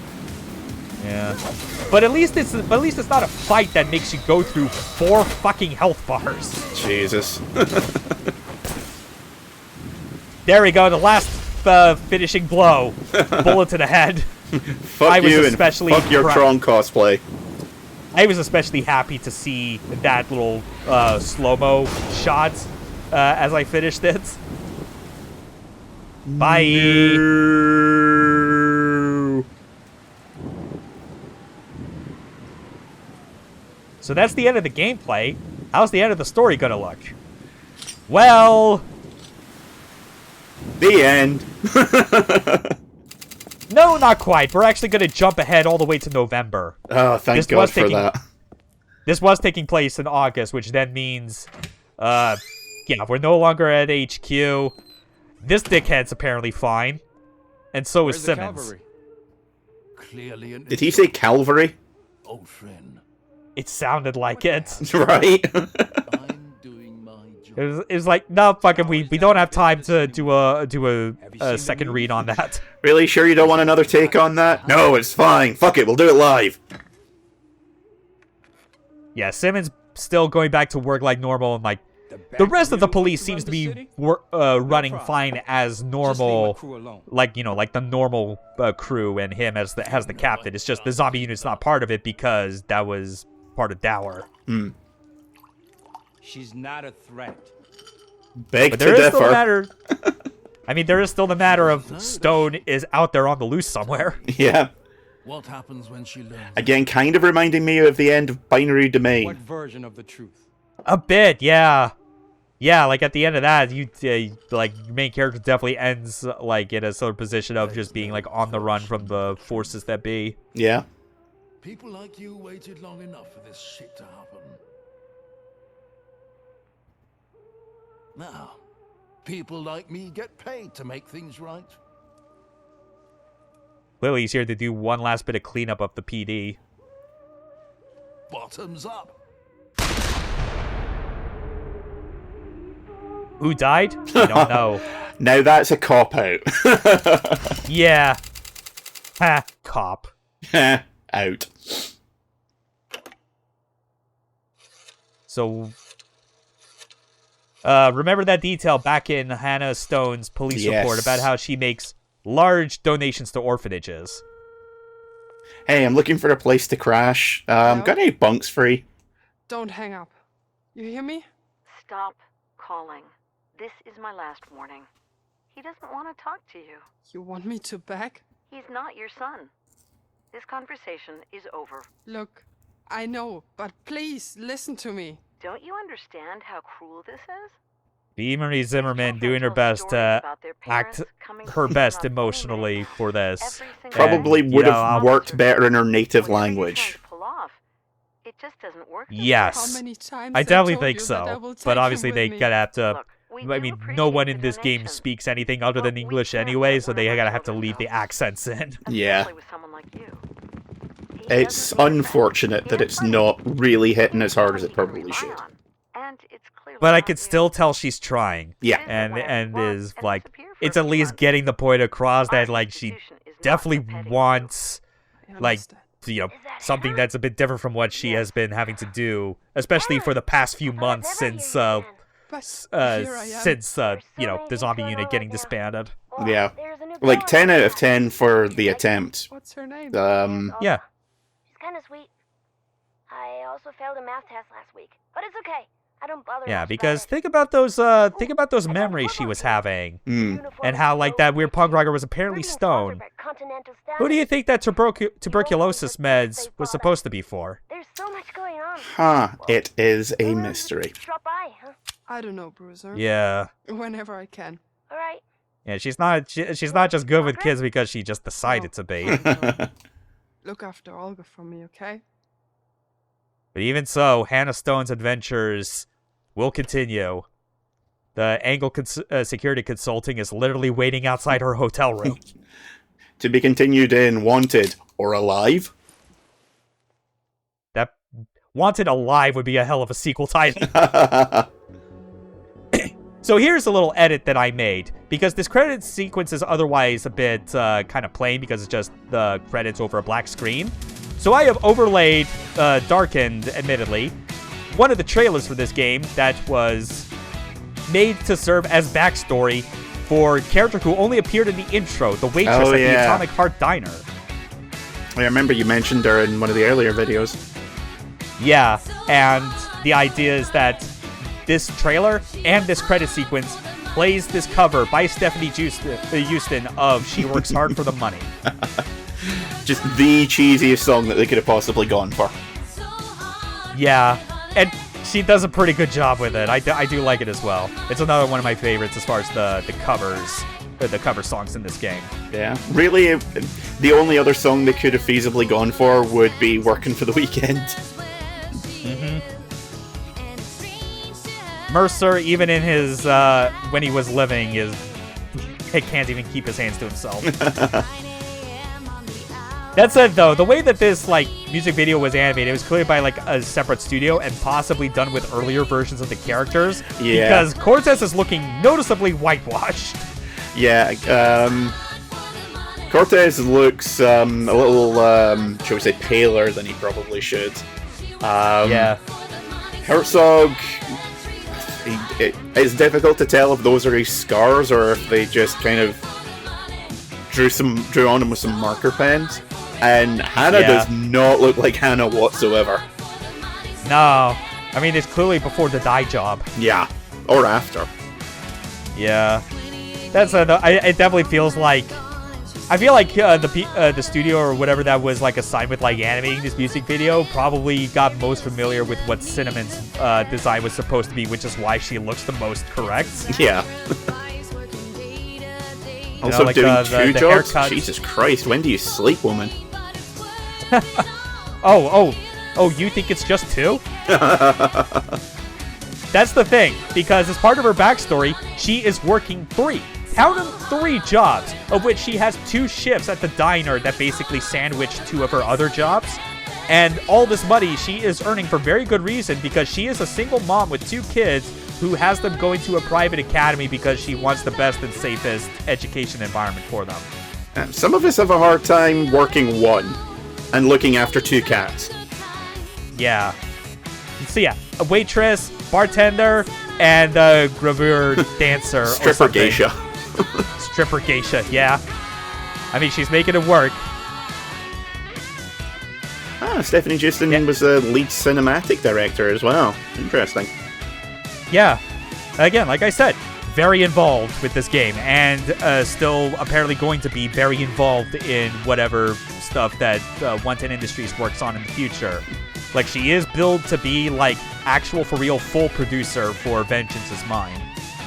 [SPEAKER 1] Yeah, but at least it's not a fight that makes you go through 4 fucking health bars.
[SPEAKER 4] Jesus.
[SPEAKER 1] There we go, the last finishing blow. Bullet to the head.
[SPEAKER 4] Fuck
[SPEAKER 1] I was
[SPEAKER 4] you
[SPEAKER 1] especially
[SPEAKER 4] and fuck your Tron cosplay.
[SPEAKER 1] I was especially happy to see that little slow-mo shot as I finished it. Bye. So that's the end of the gameplay. How's the end of the story gonna look? Well...
[SPEAKER 4] The end.
[SPEAKER 1] No, not quite. We're actually gonna jump ahead all the way to November.
[SPEAKER 4] Oh, thank God for that.
[SPEAKER 1] This was taking place in August, which then means... yeah, we're no longer at HQ. This dickhead's apparently fine. And so is Simmons.
[SPEAKER 5] Clearly
[SPEAKER 4] Did he say Calvary?
[SPEAKER 5] Old friend.
[SPEAKER 1] It sounded like it.
[SPEAKER 4] Right.
[SPEAKER 5] I'm doing my job.
[SPEAKER 1] It was like, no, fuck it, we don't have time to do a second read on that.
[SPEAKER 4] Really sure you don't want another take on that? No, it's fine. Fuck it, we'll do it live.
[SPEAKER 1] Yeah, Simmons still going back to work like normal, and like the rest of the police seems to be running fine as normal, like like the normal crew, and him as the captain. It's just the zombie unit's not part of it because that was part of Dower.
[SPEAKER 4] Hmm.
[SPEAKER 3] She's not a threat.
[SPEAKER 4] Beg
[SPEAKER 1] But
[SPEAKER 4] to
[SPEAKER 1] there is still the
[SPEAKER 4] differ.
[SPEAKER 1] matter. I mean, there is still the matter of Stone is out there on the loose somewhere.
[SPEAKER 4] Yeah.
[SPEAKER 5] What happens when she learns?
[SPEAKER 4] Again, kind of reminding me of the end of Binary
[SPEAKER 3] What
[SPEAKER 4] Domain.
[SPEAKER 3] version of the truth?
[SPEAKER 1] A bit, yeah. Yeah, like at the end of that, you like your main character definitely ends like in a sort of position of just being like on the run from the forces that be.
[SPEAKER 4] Yeah.
[SPEAKER 5] People like you waited long enough for this shit to happen. Now, people like me get paid to make things right.
[SPEAKER 1] Lily's here to do one last bit of cleanup of the PD.
[SPEAKER 5] Bottoms up.
[SPEAKER 1] Who died? We don't know.
[SPEAKER 4] Now that's a cop-out.
[SPEAKER 1] Yeah. Ha, cop.
[SPEAKER 4] Out.
[SPEAKER 1] So, remember that detail back in Hannah Stone's police report about how she makes large donations to orphanages.
[SPEAKER 4] Hey, I'm looking for a place to crash. Got any bunks free?
[SPEAKER 6] Don't hang up. You hear me?
[SPEAKER 7] Stop calling. This is my last warning. He doesn't want to talk to you.
[SPEAKER 6] You want me to back?
[SPEAKER 7] He's not your son. This conversation is over.
[SPEAKER 6] Look, I know, but please listen to me.
[SPEAKER 7] Don't you understand how cruel this is?
[SPEAKER 1] B. Marie Zimmerman doing her best to act her best emotionally for this.
[SPEAKER 4] Probably
[SPEAKER 1] And,
[SPEAKER 4] would
[SPEAKER 1] you
[SPEAKER 4] have
[SPEAKER 1] know,
[SPEAKER 4] worked better in her native language.
[SPEAKER 7] It just doesn't work.
[SPEAKER 6] How
[SPEAKER 1] Yes.
[SPEAKER 6] many times
[SPEAKER 1] I definitely
[SPEAKER 6] told
[SPEAKER 1] think
[SPEAKER 6] you that I
[SPEAKER 1] so.
[SPEAKER 6] will take
[SPEAKER 1] But
[SPEAKER 6] him
[SPEAKER 1] obviously
[SPEAKER 6] with
[SPEAKER 1] they
[SPEAKER 6] me?
[SPEAKER 1] gotta have to...
[SPEAKER 7] Look, we
[SPEAKER 1] I
[SPEAKER 7] do
[SPEAKER 1] mean, no
[SPEAKER 7] appreciate
[SPEAKER 1] one
[SPEAKER 7] the
[SPEAKER 1] in this game
[SPEAKER 7] donation,
[SPEAKER 1] speaks anything other than
[SPEAKER 7] but we
[SPEAKER 1] English
[SPEAKER 7] can't
[SPEAKER 1] anyway,
[SPEAKER 7] let
[SPEAKER 1] so
[SPEAKER 7] one
[SPEAKER 1] they
[SPEAKER 7] of our
[SPEAKER 1] gotta have to
[SPEAKER 7] children
[SPEAKER 1] leave the
[SPEAKER 7] go.
[SPEAKER 1] accents in.
[SPEAKER 4] Yeah.
[SPEAKER 7] Especially with someone like you. He
[SPEAKER 4] It's
[SPEAKER 7] doesn't need that.
[SPEAKER 4] unfortunate
[SPEAKER 7] He
[SPEAKER 4] that
[SPEAKER 7] has
[SPEAKER 4] it's
[SPEAKER 7] money.
[SPEAKER 4] not really hitting as hard
[SPEAKER 7] Money
[SPEAKER 4] as it
[SPEAKER 7] he can
[SPEAKER 4] probably
[SPEAKER 7] rely
[SPEAKER 4] should.
[SPEAKER 7] on. And it's clearly
[SPEAKER 1] But I
[SPEAKER 7] not
[SPEAKER 1] could
[SPEAKER 7] you.
[SPEAKER 1] still tell she's trying.
[SPEAKER 4] Yeah.
[SPEAKER 1] And is like,
[SPEAKER 7] disappear for
[SPEAKER 1] it's
[SPEAKER 7] a
[SPEAKER 1] at
[SPEAKER 7] few
[SPEAKER 1] least
[SPEAKER 7] months.
[SPEAKER 1] getting the point across
[SPEAKER 7] Our
[SPEAKER 1] that like she
[SPEAKER 7] institution is not
[SPEAKER 1] definitely
[SPEAKER 7] petty.
[SPEAKER 1] wants
[SPEAKER 6] I
[SPEAKER 1] like
[SPEAKER 6] understand.
[SPEAKER 1] something that's a bit different from what she has been having to do, especially for the past few months since
[SPEAKER 6] But here I am.
[SPEAKER 1] the zombie unit getting disbanded.
[SPEAKER 4] Yeah. Like 10 out of 10 for the attempt.
[SPEAKER 6] What's her name?
[SPEAKER 1] Yeah.
[SPEAKER 8] She's kind of sweet. I also failed a math test last week, but it's okay. I don't bother.
[SPEAKER 1] Yeah,
[SPEAKER 8] much
[SPEAKER 1] because
[SPEAKER 8] about
[SPEAKER 1] think about those memories she was having,
[SPEAKER 4] Hmm.
[SPEAKER 1] and how like that weird punk rocker was apparently stoned. Who do you think that tuberculosis meds was supposed to be for?
[SPEAKER 8] There's so much going on.
[SPEAKER 4] Huh. It is a mystery.
[SPEAKER 8] Drop by, huh?
[SPEAKER 6] I don't know, Bruiser.
[SPEAKER 1] Yeah.
[SPEAKER 6] Whenever I can.
[SPEAKER 8] All right.
[SPEAKER 1] Yeah, she's not just good with kids because she just decided to be.
[SPEAKER 6] Look after Olga for me, okay?
[SPEAKER 1] But even so, Hannah Stone's adventures will continue. The Angle Security Consulting is literally waiting outside her hotel room.
[SPEAKER 4] To be continued in Wanted or Alive.
[SPEAKER 1] That Wanted Alive would be a hell of a sequel title. So here's a little edit that I made, because this credit sequence is otherwise a bit kind of plain because it's just the credits over a black screen. So I have overlaid, darkened, admittedly, one of the trailers for this game that was made to serve as backstory for a character who only appeared in the intro, the waitress at the Atomic Heart Diner.
[SPEAKER 4] I remember you mentioned her in one of the earlier videos.
[SPEAKER 1] Yeah, and the idea is that this trailer and this credit sequence plays this cover by Stephanie Houston of She Works Hard for the Money.
[SPEAKER 4] Just the cheesiest song that they could have possibly gone for.
[SPEAKER 1] Yeah, and she does a pretty good job with it. I do like it as well. It's another one of my favorites as far as the covers, the cover songs in this game.
[SPEAKER 4] Yeah, really, the only other song they could have feasibly gone for would be "Working for the Weekend."
[SPEAKER 1] Mercer, even in his when he was living, he can't even keep his hands to himself. That said, though, the way that this music video was animated, it was clearly by a separate studio and possibly done with earlier versions of the characters.
[SPEAKER 4] Yeah.
[SPEAKER 1] Because Cortez is looking noticeably whitewashed.
[SPEAKER 4] Yeah, Cortez looks a little, shall we say, paler than he probably should.
[SPEAKER 1] Yeah.
[SPEAKER 4] Herzog, it's difficult to tell if those are his scars or if they just kind of drew on him with some marker pens. And Hannah does not look like Hannah whatsoever.
[SPEAKER 1] No. I mean, it's clearly before the dye job.
[SPEAKER 4] Yeah, or after.
[SPEAKER 1] Yeah. That's it definitely feels like... I feel like the studio or whatever that was assigned with animating this music video probably got most familiar with what Cinnamon's design was supposed to be, which is why she looks the most correct.
[SPEAKER 4] Yeah. Also doing two jobs?
[SPEAKER 1] Haircuts.
[SPEAKER 4] Jesus Christ, when do you sleep, woman?
[SPEAKER 1] Oh, you think it's just 2? That's the thing, because as part of her backstory, she is working 3. Count them, 3 jobs, of which she has 2 shifts at the diner that basically sandwich 2 of her other jobs. And all this money she is earning for very good reason, because she is a single mom with 2 kids who has them going to a private academy because she wants the best and safest education environment for them.
[SPEAKER 4] Some of us have a hard time working 1 and looking after 2 cats.
[SPEAKER 1] Yeah. So yeah, a waitress, bartender, and a gravure dancer.
[SPEAKER 4] Stripper geisha.
[SPEAKER 1] Stripper geisha, yeah. I mean, she's making it work.
[SPEAKER 4] Stephanie Justin was the lead cinematic director as well. Interesting.
[SPEAKER 1] Yeah. Again, like I said, very involved with this game, and still apparently going to be very involved in whatever stuff that 110 Industries works on in the future. She is billed to be, actual for real full producer for Vengeance is Mine.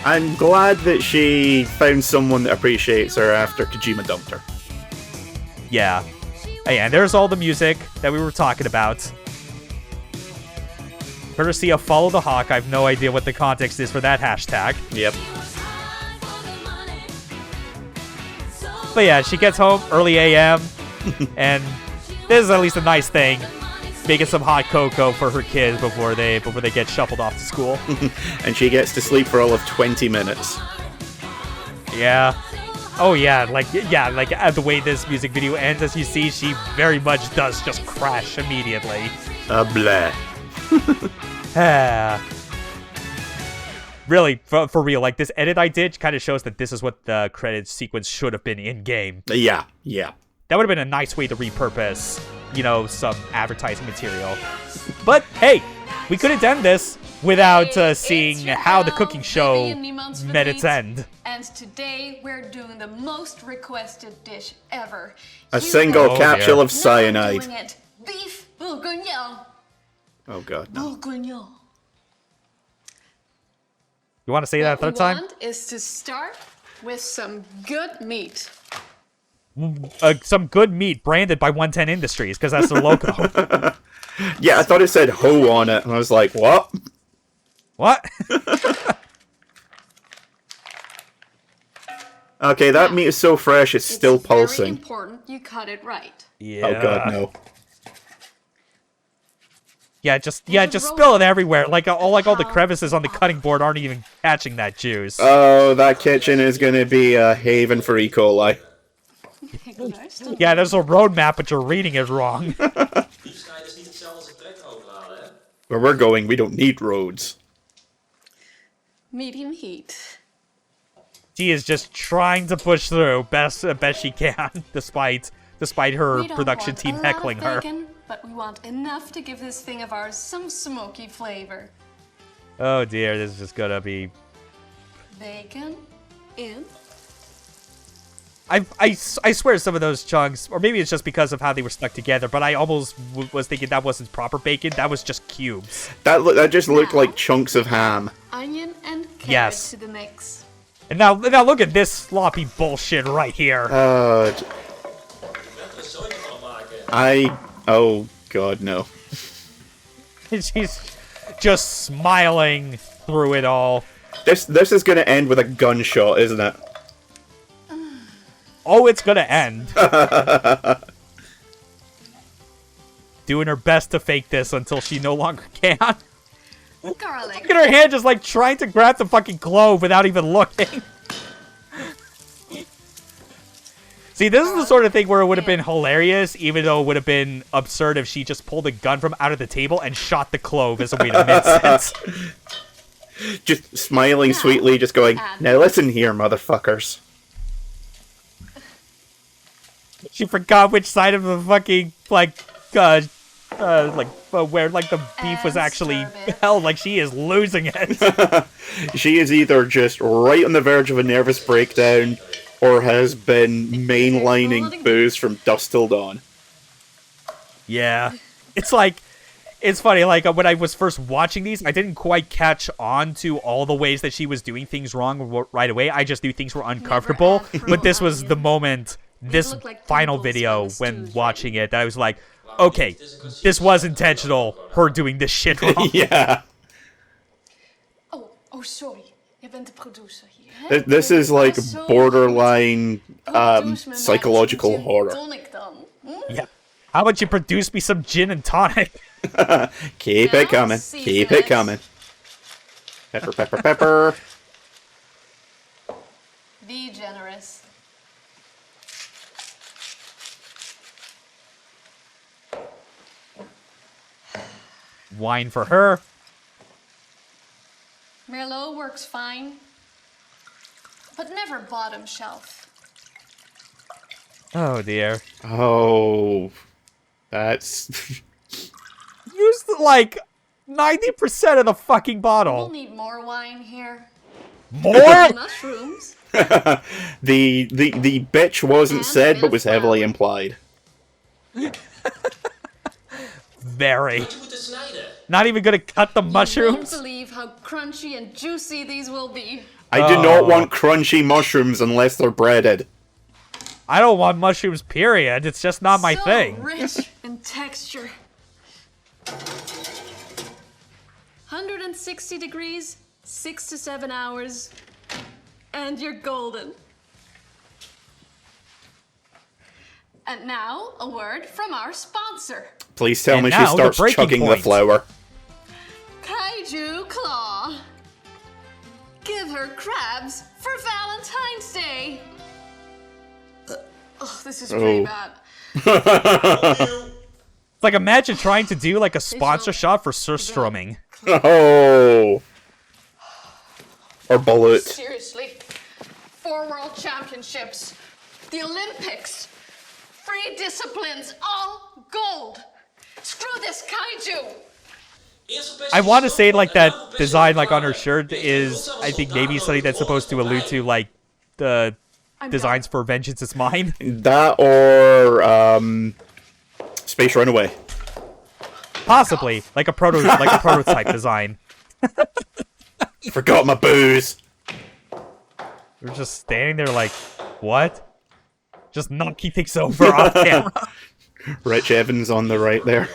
[SPEAKER 4] I'm glad that she found someone that appreciates her after Kojima dumped her.
[SPEAKER 1] Yeah. Hey, and there's all the music that we were talking about. Courtesy of Follow the Hawk. I have no idea what the context is for that hashtag.
[SPEAKER 4] Yep.
[SPEAKER 1] But yeah, she gets home early AM, and this is at least a nice thing. Making some hot cocoa for her kids before they get shuffled off to school.
[SPEAKER 4] And she gets to sleep for all of 20 minutes.
[SPEAKER 1] Yeah. Oh yeah, the way this music video ends, as you see, she very much does just crash immediately.
[SPEAKER 4] Blah.
[SPEAKER 1] Really, for real, this edit I did kind of shows that this is what the credit sequence should have been in-game.
[SPEAKER 4] Yeah.
[SPEAKER 1] That would have been a nice way to repurpose, some advertising material. But, hey, we couldn't end this without seeing how the cooking show met its end.
[SPEAKER 9] And today, we're doing the most requested dish ever.
[SPEAKER 4] A single capsule of cyanide.
[SPEAKER 9] Beef bourguignon.
[SPEAKER 4] Oh, God, no.
[SPEAKER 9] Bourguignon.
[SPEAKER 1] You want to say that a third time?
[SPEAKER 9] What we want is to start with some good meat.
[SPEAKER 1] Some good meat branded by 110 Industries, because that's their logo.
[SPEAKER 4] Yeah, I thought it said ho on it, and I was like, what?
[SPEAKER 1] What?
[SPEAKER 4] Okay, that meat is so fresh, it's still pulsing.
[SPEAKER 9] It's very important you cut it right.
[SPEAKER 1] Yeah.
[SPEAKER 4] Oh, God, no.
[SPEAKER 1] Yeah, just spill it everywhere. All the crevices on the cutting board aren't even catching that juice.
[SPEAKER 4] Oh, that kitchen is going to be a haven for E. coli.
[SPEAKER 1] Yeah, there's a roadmap, but you're reading it wrong.
[SPEAKER 4] Where we're going, we don't need roads.
[SPEAKER 9] Medium heat.
[SPEAKER 1] She is just trying to push through best she can, despite her production team heckling her.
[SPEAKER 9] Bacon, but we want enough to give this thing of ours some smoky flavor.
[SPEAKER 1] Oh dear, this is just gonna be...
[SPEAKER 9] Bacon in.
[SPEAKER 1] I swear some of those chunks, or maybe it's just because of how they were stuck together, but I almost was thinking that wasn't proper bacon. That was just cubes.
[SPEAKER 4] That just looked like chunks of ham.
[SPEAKER 9] Onion and carrot
[SPEAKER 1] Yes.
[SPEAKER 9] to the mix.
[SPEAKER 1] And now look at this sloppy bullshit right here.
[SPEAKER 4] Oh god, no.
[SPEAKER 1] She's just smiling through it all.
[SPEAKER 4] This is gonna end with a gunshot, isn't it?
[SPEAKER 1] Oh, it's gonna end. Doing her best to fake this until she no longer can.
[SPEAKER 9] Garlic.
[SPEAKER 1] Look at her hand just like trying to grab the fucking clove without even looking. See, this is the sort of thing where it would have been hilarious, even though it would have been absurd if she just pulled a gun from out of the table and shot the clove as a way to mid-sense.
[SPEAKER 4] Just smiling sweetly, just going, now listen here, motherfuckers.
[SPEAKER 1] She forgot which side of the fucking, where, the beef was actually held. Like, she is losing it.
[SPEAKER 4] She is either just right on the verge of a nervous breakdown, or has been mainlining booze from dusk till dawn.
[SPEAKER 1] Yeah. It's funny, like, when I was first watching these, I didn't quite catch on to all the ways that she was doing things wrong right away. I just knew things were uncomfortable. But this was the moment, this final video, when watching it, that I was like, okay, this was intentional, her doing this shit wrong.
[SPEAKER 4] Yeah.
[SPEAKER 9] Oh, sorry. Je bent de producer hier.
[SPEAKER 4] This is like borderline psychological horror.
[SPEAKER 1] Yeah. How about you produce me some gin and tonic?
[SPEAKER 4] Keep it coming. Keep it coming. Pepper, pepper, pepper.
[SPEAKER 9] Be generous.
[SPEAKER 1] Wine for her.
[SPEAKER 9] Merlot works fine, but never bottom shelf.
[SPEAKER 1] Oh, dear.
[SPEAKER 4] Oh. That's...
[SPEAKER 1] Used, like, 90% of the fucking bottle.
[SPEAKER 9] We'll need more wine here.
[SPEAKER 1] More?
[SPEAKER 9] Mushrooms.
[SPEAKER 4] the bitch wasn't said, but was heavily implied.
[SPEAKER 1] Very. Not even gonna cut the mushrooms?
[SPEAKER 9] You won't believe how crunchy and juicy these will be.
[SPEAKER 4] I do not want crunchy mushrooms unless they're breaded.
[SPEAKER 1] I don't want mushrooms, period. It's just not my thing.
[SPEAKER 9] Rich in texture. 160 degrees, 6 to 7 hours, and you're golden. And now, a word from our sponsor.
[SPEAKER 4] Please tell
[SPEAKER 1] And
[SPEAKER 4] me she
[SPEAKER 1] now, the
[SPEAKER 4] starts
[SPEAKER 1] breaking
[SPEAKER 4] chugging the
[SPEAKER 1] point.
[SPEAKER 4] flour.
[SPEAKER 9] Kaiju Claw. Give her crabs for Valentine's Day. Oh, this is pretty bad.
[SPEAKER 1] It's like, imagine trying to do, like, a sponsor shot for surströmming.
[SPEAKER 4] Oh. Or bullet.
[SPEAKER 9] Seriously. 4 world championships. The Olympics. 3 disciplines. All gold. Screw this kaiju.
[SPEAKER 1] I want to say, like, that design, like, on her shirt is, I think, maybe something that's supposed to allude to, like, the designs for Vengeance is Mine.
[SPEAKER 4] That or, Space Runaway.
[SPEAKER 1] Possibly. Like a prototype design.
[SPEAKER 4] Forgot my booze.
[SPEAKER 1] We're just standing there like, what? Just knocking things over off camera.
[SPEAKER 4] Rich Evans on the right there.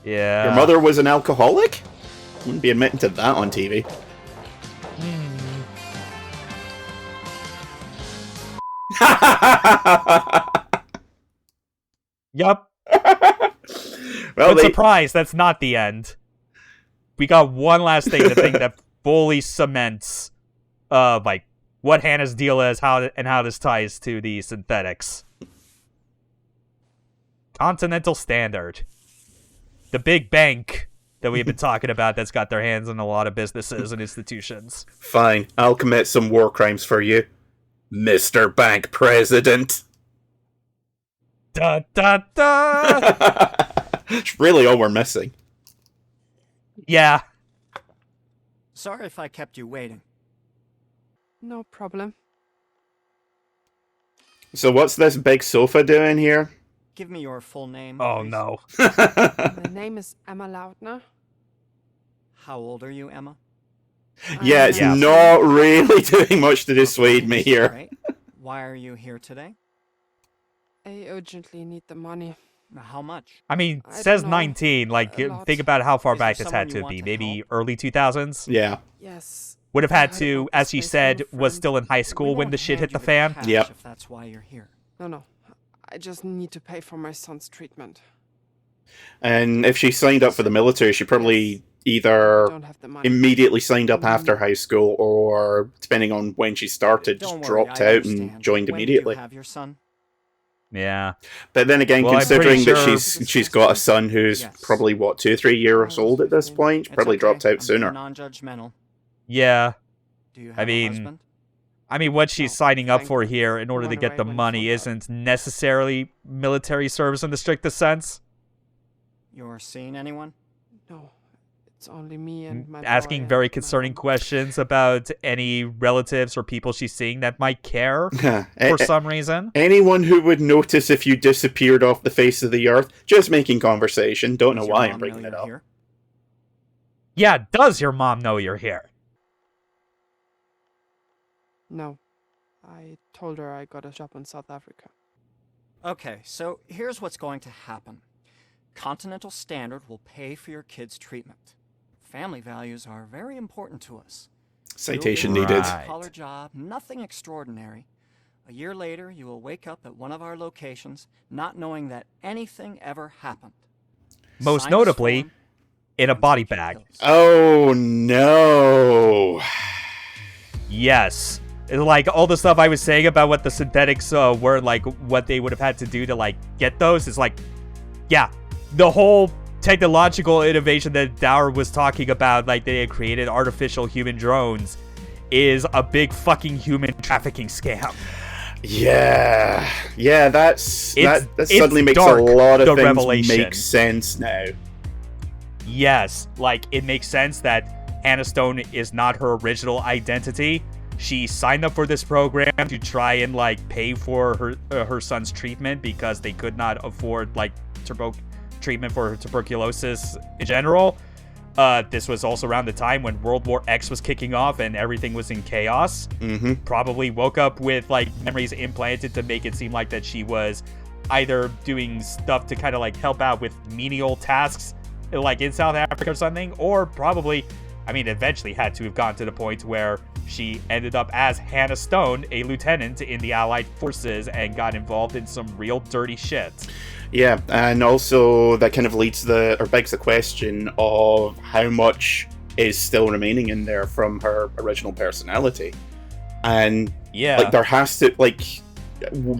[SPEAKER 1] Yeah.
[SPEAKER 4] Your mother was an alcoholic? Wouldn't be admitting to that on TV.
[SPEAKER 1] Yup.
[SPEAKER 4] Well,
[SPEAKER 1] But surprise, that's not the end. We got one last thing, the thing that fully cements, like, what Hannah's deal is, how this ties to the synthetics. Continental Standard. The big bank that we've been talking about that's got their hands on a lot of businesses and institutions.
[SPEAKER 4] Fine, I'll commit some war crimes for you, Mr. Bank President.
[SPEAKER 1] Da da da!
[SPEAKER 4] It's really all we're missing.
[SPEAKER 1] Yeah.
[SPEAKER 10] Sorry if I kept you waiting.
[SPEAKER 6] No problem.
[SPEAKER 4] So what's this big sofa doing here?
[SPEAKER 10] Give me your full name.
[SPEAKER 1] Oh,
[SPEAKER 10] please.
[SPEAKER 1] no.
[SPEAKER 6] My name is Emma Lautner.
[SPEAKER 10] How old are you, Emma?
[SPEAKER 4] Yeah, it's
[SPEAKER 1] Yeah.
[SPEAKER 4] not really doing much to dissuade me here.
[SPEAKER 10] Right. Why are you here today?
[SPEAKER 6] I urgently need the money.
[SPEAKER 10] How much?
[SPEAKER 1] I mean,
[SPEAKER 6] I
[SPEAKER 1] says
[SPEAKER 6] don't know.
[SPEAKER 1] 19. Like,
[SPEAKER 6] A lot.
[SPEAKER 1] think about how far
[SPEAKER 10] Is there
[SPEAKER 1] back this
[SPEAKER 10] someone
[SPEAKER 1] had
[SPEAKER 10] you
[SPEAKER 1] to
[SPEAKER 10] want
[SPEAKER 1] be.
[SPEAKER 10] to
[SPEAKER 1] Maybe
[SPEAKER 10] help?
[SPEAKER 1] early 2000s?
[SPEAKER 4] Yeah.
[SPEAKER 6] Yes.
[SPEAKER 1] Would have
[SPEAKER 6] I
[SPEAKER 1] had
[SPEAKER 6] heard
[SPEAKER 1] to,
[SPEAKER 6] about
[SPEAKER 1] as
[SPEAKER 6] this
[SPEAKER 1] she
[SPEAKER 6] place from
[SPEAKER 1] said,
[SPEAKER 6] a
[SPEAKER 1] was
[SPEAKER 6] friend.
[SPEAKER 1] still in high school
[SPEAKER 10] We
[SPEAKER 1] when
[SPEAKER 10] won't
[SPEAKER 1] the shit
[SPEAKER 10] hand
[SPEAKER 1] hit the
[SPEAKER 10] you
[SPEAKER 1] fan.
[SPEAKER 10] cash
[SPEAKER 4] Yep.
[SPEAKER 10] If that's why you're here.
[SPEAKER 6] No. I just need to pay for my son's treatment.
[SPEAKER 4] And if she signed up for the military, she probably either
[SPEAKER 6] Don't have the money.
[SPEAKER 4] immediately signed up after high school, or depending on when she started, just
[SPEAKER 10] Don't worry,
[SPEAKER 4] dropped
[SPEAKER 10] I
[SPEAKER 4] out
[SPEAKER 10] understand.
[SPEAKER 4] and joined
[SPEAKER 10] When did
[SPEAKER 4] immediately.
[SPEAKER 10] you have your son?
[SPEAKER 1] Yeah.
[SPEAKER 4] But then again,
[SPEAKER 1] Well, I'm
[SPEAKER 4] considering
[SPEAKER 1] pretty
[SPEAKER 4] that
[SPEAKER 1] sure-
[SPEAKER 4] she's got a son who's
[SPEAKER 10] Yes.
[SPEAKER 4] probably, what, 2 or 3 years old at this point, she
[SPEAKER 10] It's
[SPEAKER 4] probably
[SPEAKER 10] okay.
[SPEAKER 4] dropped
[SPEAKER 10] I'm
[SPEAKER 4] out sooner.
[SPEAKER 10] being non-judgmental.
[SPEAKER 1] Yeah.
[SPEAKER 10] Do you have
[SPEAKER 1] I
[SPEAKER 10] a
[SPEAKER 1] mean,
[SPEAKER 10] husband?
[SPEAKER 1] what she's
[SPEAKER 6] No,
[SPEAKER 1] signing up
[SPEAKER 6] thank
[SPEAKER 1] for
[SPEAKER 6] you.
[SPEAKER 1] here in order to
[SPEAKER 6] Run
[SPEAKER 1] get
[SPEAKER 6] away
[SPEAKER 1] the
[SPEAKER 6] when he
[SPEAKER 1] money
[SPEAKER 6] found out.
[SPEAKER 1] isn't necessarily military service in the strictest sense.
[SPEAKER 10] You're seeing anyone?
[SPEAKER 6] No. It's only me and my
[SPEAKER 1] Asking
[SPEAKER 6] boy
[SPEAKER 1] very
[SPEAKER 6] and my
[SPEAKER 1] concerning
[SPEAKER 6] mom.
[SPEAKER 1] questions about any relatives or people she's seeing that might care for some reason.
[SPEAKER 4] Anyone who would notice if you disappeared off the face of the earth, just making conversation. Don't know
[SPEAKER 10] Does your
[SPEAKER 4] why I'm
[SPEAKER 10] mom
[SPEAKER 4] bringing
[SPEAKER 10] know
[SPEAKER 4] it
[SPEAKER 10] you're
[SPEAKER 4] up.
[SPEAKER 10] here?
[SPEAKER 1] Yeah, does your mom know you're here?
[SPEAKER 6] No. I told her I got a job in South Africa.
[SPEAKER 10] Okay, so here's what's going to happen. Continental Standard will pay for your kid's treatment. Family values are very important to us.
[SPEAKER 4] Citation
[SPEAKER 10] You'll get a
[SPEAKER 4] needed.
[SPEAKER 1] Right.
[SPEAKER 10] collar job, nothing extraordinary. A year later, you will wake up at one of our locations, not knowing that anything ever happened.
[SPEAKER 1] Most
[SPEAKER 10] Sign this
[SPEAKER 1] notably,
[SPEAKER 10] form
[SPEAKER 1] in a
[SPEAKER 10] and
[SPEAKER 1] body
[SPEAKER 10] take your
[SPEAKER 1] bag.
[SPEAKER 10] pills.
[SPEAKER 4] Oh no.
[SPEAKER 1] Yes. Like, all the stuff I was saying about what the synthetics were, like, what they would have had to do to, like, get those, is like, yeah, the whole technological innovation that Dower was talking about, like, they had created artificial human drones, is a big fucking human trafficking scam.
[SPEAKER 4] Yeah. Yeah, that
[SPEAKER 1] It's
[SPEAKER 4] suddenly makes
[SPEAKER 1] dark,
[SPEAKER 4] a lot of
[SPEAKER 1] the
[SPEAKER 4] things
[SPEAKER 1] revelation.
[SPEAKER 4] make sense now.
[SPEAKER 1] Yes, like, it makes sense that Hannah Stone is not her original identity. She signed up for this program to try and, like, pay for her son's treatment because they could not afford, like, treatment for tuberculosis in general. This was also around the time when World War X was kicking off and everything was in chaos.
[SPEAKER 4] Mm-hmm.
[SPEAKER 1] Probably woke up with, like, memories implanted to make it seem like that she was either doing stuff to kind of, like, help out with menial tasks, like in South Africa or something, or probably, I mean, eventually had to have gone to the point where she ended up as Hannah Stone, a lieutenant in the Allied forces, and got involved in some real dirty shit.
[SPEAKER 4] Yeah, and also that kind of begs the question of how much is still remaining in there from her original personality. And
[SPEAKER 1] Yeah.
[SPEAKER 4] like, there has to, like,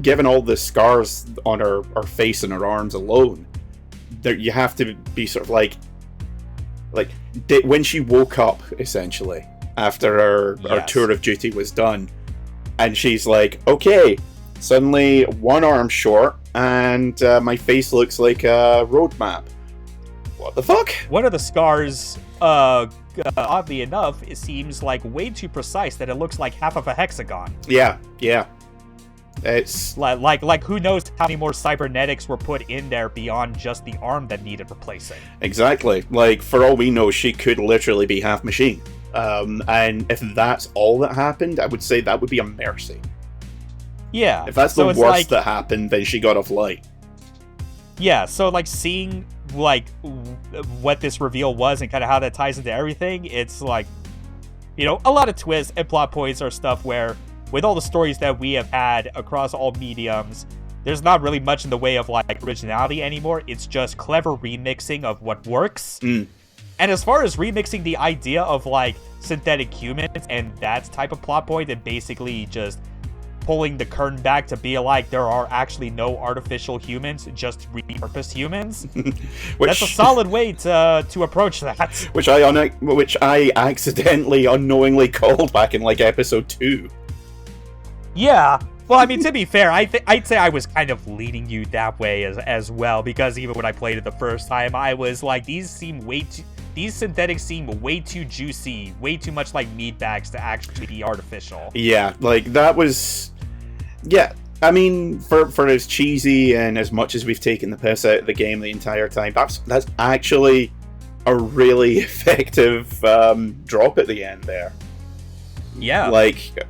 [SPEAKER 4] given all the scars on her face and her arms alone, there you have to be sort of like when she woke up, essentially, after her
[SPEAKER 1] Yes.
[SPEAKER 4] tour of duty was done, and she's like, okay, suddenly one arm short, and my face looks like a road map. What the fuck?
[SPEAKER 1] One of the scars, oddly enough, it seems like way too precise that it looks like half of a hexagon.
[SPEAKER 4] Yeah. It's
[SPEAKER 1] Like who knows how many more cybernetics were put in there beyond just the arm that needed replacing.
[SPEAKER 4] exactly, like, for all we know, she could literally be half machine. And if that's all that happened, I would say that would be a mercy.
[SPEAKER 1] Yeah.
[SPEAKER 4] If that's
[SPEAKER 1] so
[SPEAKER 4] the
[SPEAKER 1] it's
[SPEAKER 4] worst
[SPEAKER 1] like,
[SPEAKER 4] that happened, then she got off light.
[SPEAKER 1] Yeah, so like seeing like what this reveal was and kind of how that ties into everything, it's like, you know, a lot of twists and plot points are stuff where, with all the stories that we have had across all mediums, there's not really much in the way of like originality anymore. It's just clever remixing of what works.
[SPEAKER 4] Mm.
[SPEAKER 1] And as far as remixing the idea of like synthetic humans and that type of plot point, and basically just pulling the curtain back to be like there are actually no artificial humans, just repurposed humans. That's a solid way to approach that.
[SPEAKER 4] Which I accidentally, unknowingly called back in like episode 2.
[SPEAKER 1] Yeah. Well, I mean, to be fair, I'd say I was kind of leading you that way as well, because even when I played it the first time, I was like, these seem way too... these synthetics seem way too juicy, way too much like meat bags to actually be artificial.
[SPEAKER 4] Yeah, like that was, yeah. I mean, for as cheesy and as much as we've taken the piss out of the game the entire time, that's actually a really effective drop at the end there.
[SPEAKER 1] Yeah.
[SPEAKER 4] Like,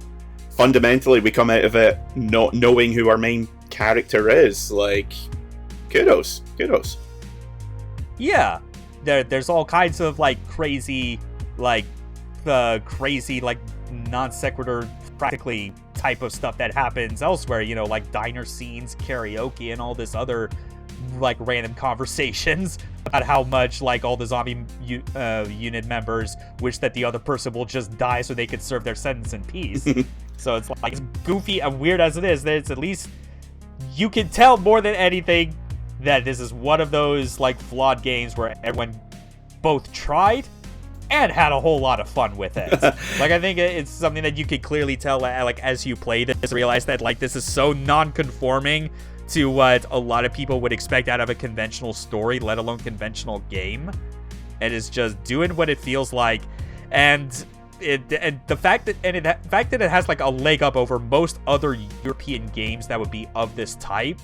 [SPEAKER 4] fundamentally, we come out of it not knowing who our main character is. Like, kudos.
[SPEAKER 1] Yeah. There's all kinds of, like, crazy, like, non sequitur, practically type of stuff that happens elsewhere, you know, like diner scenes, karaoke, and all this other like random conversations about how much like all the zombie unit members wish that the other person will just die so they could serve their sentence in peace. So it's like, as goofy and weird as it is, that it's at least you can tell more than anything that this is one of those like flawed games where everyone both tried and had a whole lot of fun with it. Like, I think it's something that you could clearly tell, like, as you play this, realize that, like, this is so non-conforming to what a lot of people would expect out of a conventional story, let alone conventional game. And it's just doing what it feels like. And the fact that it has, like, a leg up over most other European games that would be of this type,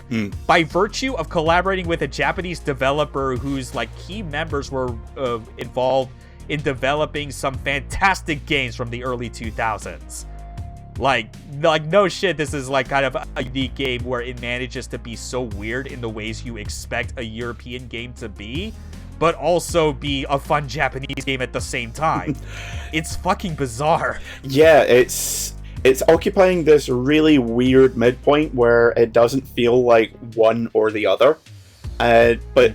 [SPEAKER 1] by virtue of collaborating with a Japanese developer whose, like, key members were involved in developing some fantastic games from the early 2000s. Like no shit, this is like kind of a unique game where it manages to be so weird in the ways you expect a European game to be, but also be a fun Japanese game at the same time. It's fucking bizarre.
[SPEAKER 4] Yeah, it's occupying this really weird midpoint where it doesn't feel like one or the other. But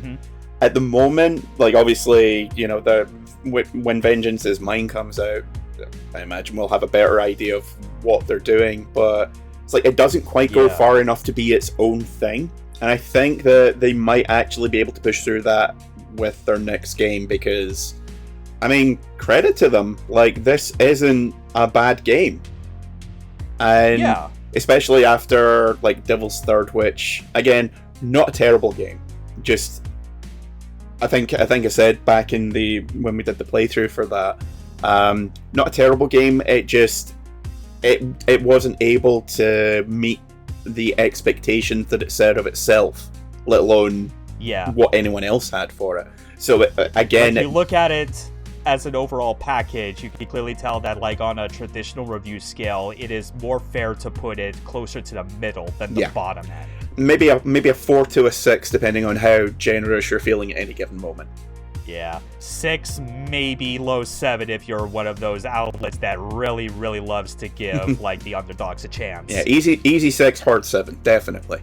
[SPEAKER 4] at the moment, like, obviously, you know, when Vengeance is Mine comes out, I imagine we'll have a better idea of what they're doing, but it's like it doesn't quite go far enough to be its own thing, and I think that they might actually be able to push through that with their next game, because, I mean, credit to them, like, this isn't a bad game. And especially after, like, Devil's Third, which, again, not a terrible game, just I think I said back when we did the playthrough for that, not a terrible game. It just it wasn't able to meet the expectations that it set of itself, let alone what anyone else had for it. So again,
[SPEAKER 1] if you look at it as an overall package, you can clearly tell that, like, on a traditional review scale, it is more fair to put it closer to the middle than the bottom end.
[SPEAKER 4] Maybe a 4 to a 6, depending on how generous you're feeling at any given moment.
[SPEAKER 1] Yeah, 6, maybe low 7 if you're one of those outlets that really, really loves to give like the underdogs a chance.
[SPEAKER 4] Yeah, easy 6, hard 7, definitely.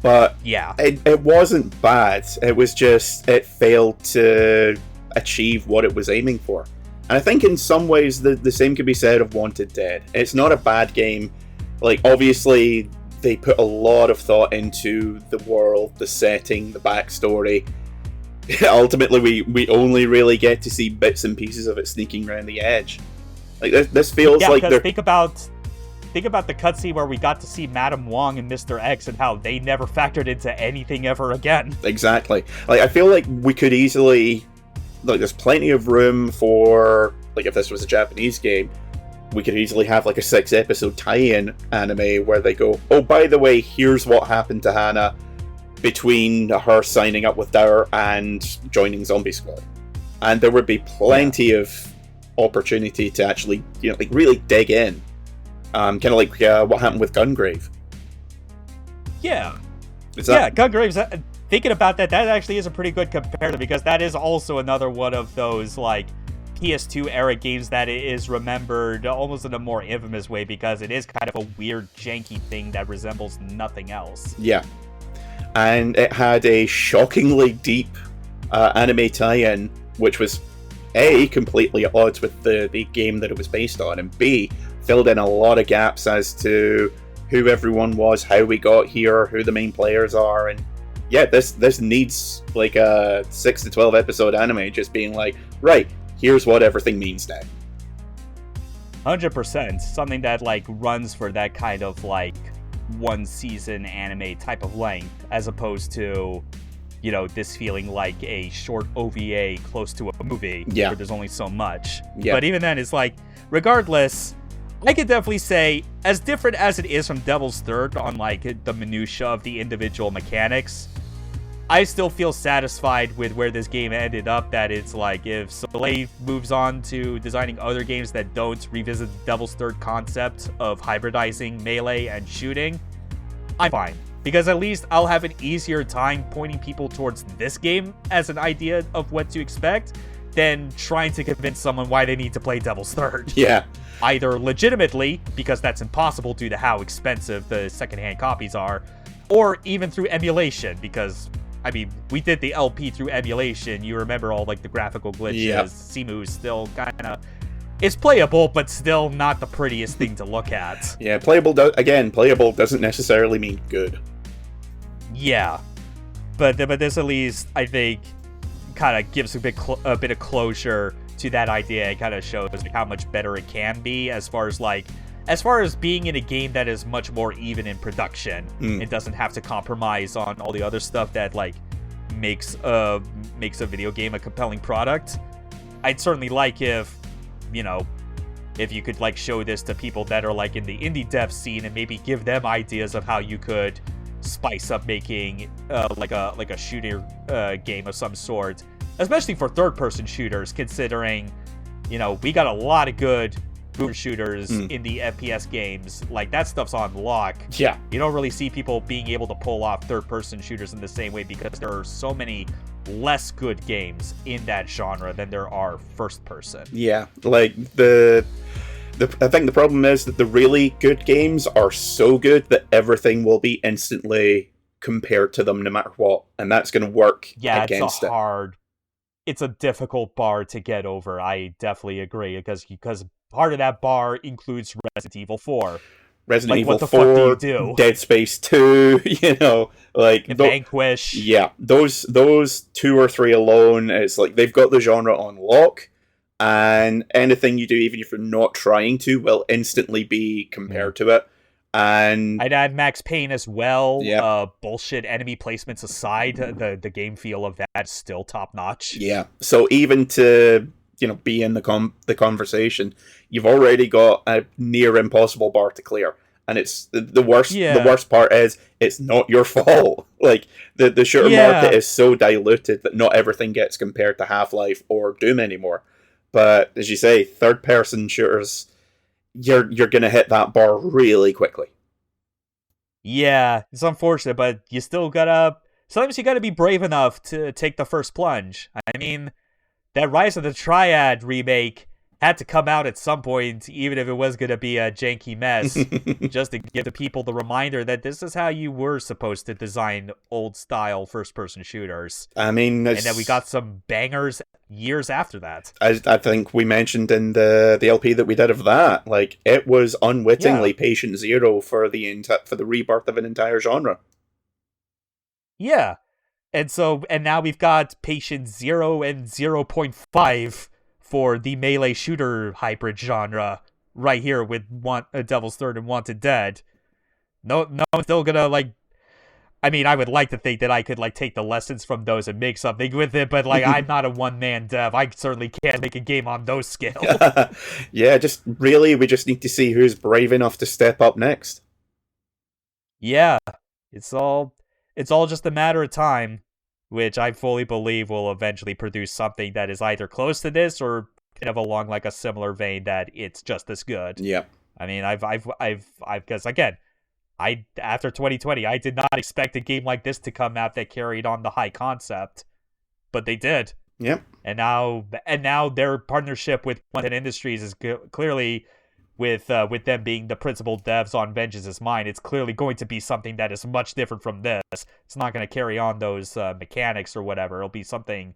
[SPEAKER 4] But
[SPEAKER 1] yeah,
[SPEAKER 4] it wasn't bad. It was just it failed to achieve what it was aiming for. And I think in some ways the same could be said of Wanted Dead. It's not a bad game. Like, obviously, they put a lot of thought into the world, the setting, the backstory. Ultimately, we only really get to see bits and pieces of it sneaking around the edge. Like, this feels like they're...
[SPEAKER 1] think about the cutscene where we got to see Madame Wong and Mr. X and how they never factored into anything ever again.
[SPEAKER 4] Exactly. Like, I feel like we could easily... Like, there's plenty of room for... Like, if this was a Japanese game, we could easily have like a 6-episode tie-in anime where they go, oh, by the way, here's what happened to Hannah between her signing up with Dower and joining Zombie Squad. And there would be plenty of opportunity to actually, you know, like, really dig in. Kind of like what happened with Gungrave.
[SPEAKER 1] Yeah. Gungrave's... Thinking about that actually is a pretty good comparison, because that is also another one of those, like, PS2 era games that is remembered almost in a more infamous way, because it is kind of a weird, janky thing that resembles nothing else.
[SPEAKER 4] Yeah. And it had a shockingly deep anime tie-in, which was A, completely at odds with the game that it was based on, and B, filled in a lot of gaps as to who everyone was, how we got here, who the main players are, and yeah, this needs like a 6 to 12 episode anime just being like, right, here's what everything means now.
[SPEAKER 1] 100%. Something that like runs for that kind of like one season anime type of length, as opposed to, this feeling like a short OVA close to a movie.
[SPEAKER 4] Yeah.
[SPEAKER 1] Where there's only so much.
[SPEAKER 4] Yeah.
[SPEAKER 1] But even then, it's like, regardless, I could definitely say, as different as it is from Devil's Third on, like, the minutia of the individual mechanics, I still feel satisfied with where this game ended up, that it's like, if Soleil moves on to designing other games that don't revisit the Devil's Third concept of hybridizing melee and shooting, I'm fine. Because at least I'll have an easier time pointing people towards this game as an idea of what to expect than trying to convince someone why they need to play Devil's Third.
[SPEAKER 4] Yeah.
[SPEAKER 1] Either legitimately, because that's impossible due to how expensive the secondhand copies are, or even through emulation, because, I mean, we did the LP through emulation. You remember all, like, the graphical glitches.
[SPEAKER 4] Yep.
[SPEAKER 1] Simu's still kind of... It's playable, but still not the prettiest thing to look at.
[SPEAKER 4] Yeah, playable doesn't necessarily mean good.
[SPEAKER 1] Yeah. But this at least, I think, kind of gives a bit of closure to that idea. It kind of shows like, how much better it can be as far as being in a game that is much more even in production. It doesn't have to compromise on all the other stuff that like makes a video game a compelling product. I'd certainly like if you could like show this to people that are like in the indie dev scene and maybe give them ideas of how you could spice up making like a shooter game of some sort, especially for third-person shooters, considering we got a lot of good boomer shooters in the FPS games. Like, that stuff's on lock.
[SPEAKER 4] Yeah.
[SPEAKER 1] You don't really see people being able to pull off third-person shooters in the same way because there are so many less good games in that genre than there are first-person.
[SPEAKER 4] Yeah, like I think the problem is that the really good games are so good that everything will be instantly compared to them no matter what, and that's going to work against it.
[SPEAKER 1] It's a difficult bar to get over. I definitely agree, because part of that bar includes Resident Evil 4.
[SPEAKER 4] Resident Evil
[SPEAKER 1] what the
[SPEAKER 4] 4,
[SPEAKER 1] fuck do you do?
[SPEAKER 4] Dead Space 2, like
[SPEAKER 1] Vanquish.
[SPEAKER 4] Yeah, those 2 or 3 alone, it's like they've got the genre on lock, and anything you do, even if you're not trying to, will instantly be compared to it. And
[SPEAKER 1] I'd add Max Payne as well.
[SPEAKER 4] Yeah.
[SPEAKER 1] Bullshit enemy placements aside, the game feel of that is still top notch.
[SPEAKER 4] Yeah. So even to be in the conversation, you've already got a near impossible bar to clear, and it's the worst.
[SPEAKER 1] Yeah.
[SPEAKER 4] The worst part is it's not your fault. Like the shooter market is so diluted that not everything gets compared to Half-Life or Doom anymore. But as you say, third-person shooters, you're gonna hit that bar really quickly.
[SPEAKER 1] Yeah, it's unfortunate, but you still gotta... Sometimes you gotta be brave enough to take the first plunge. I mean, that Rise of the Triad remake had to come out at some point, even if it was gonna be a janky mess, just to give the people the reminder that this is how you were supposed to design old-style first-person shooters.
[SPEAKER 4] I mean...
[SPEAKER 1] And then we got some bangers years after that.
[SPEAKER 4] I think we mentioned in the LP that we did of that, like, it was unwittingly patient zero for the rebirth of an entire genre.
[SPEAKER 1] Yeah. And now we've got patient 0 and 0.5 for the melee shooter hybrid genre right here with Devil's Third and Wanted Dead. No one's still gonna, like... I mean, I would like to think that I could, like, take the lessons from those and make something with it, but, like, I'm not a one-man dev. I certainly can't make a game on those skills.
[SPEAKER 4] Yeah, we just need to see who's brave enough to step up next.
[SPEAKER 1] Yeah. It's all just a matter of time, which I fully believe will eventually produce something that is either close to this or kind of along, like, a similar vein that it's just as good.
[SPEAKER 4] Yeah.
[SPEAKER 1] I mean, because, again, after 2020, I did not expect a game like this to come out that carried on the high concept, but they did.
[SPEAKER 4] Yep.
[SPEAKER 1] And now their partnership with Wanted Industries is clearly, with them being the principal devs on Vengeance is Mine, it's clearly going to be something that is much different from this. It's not going to carry on those mechanics or whatever. It'll be something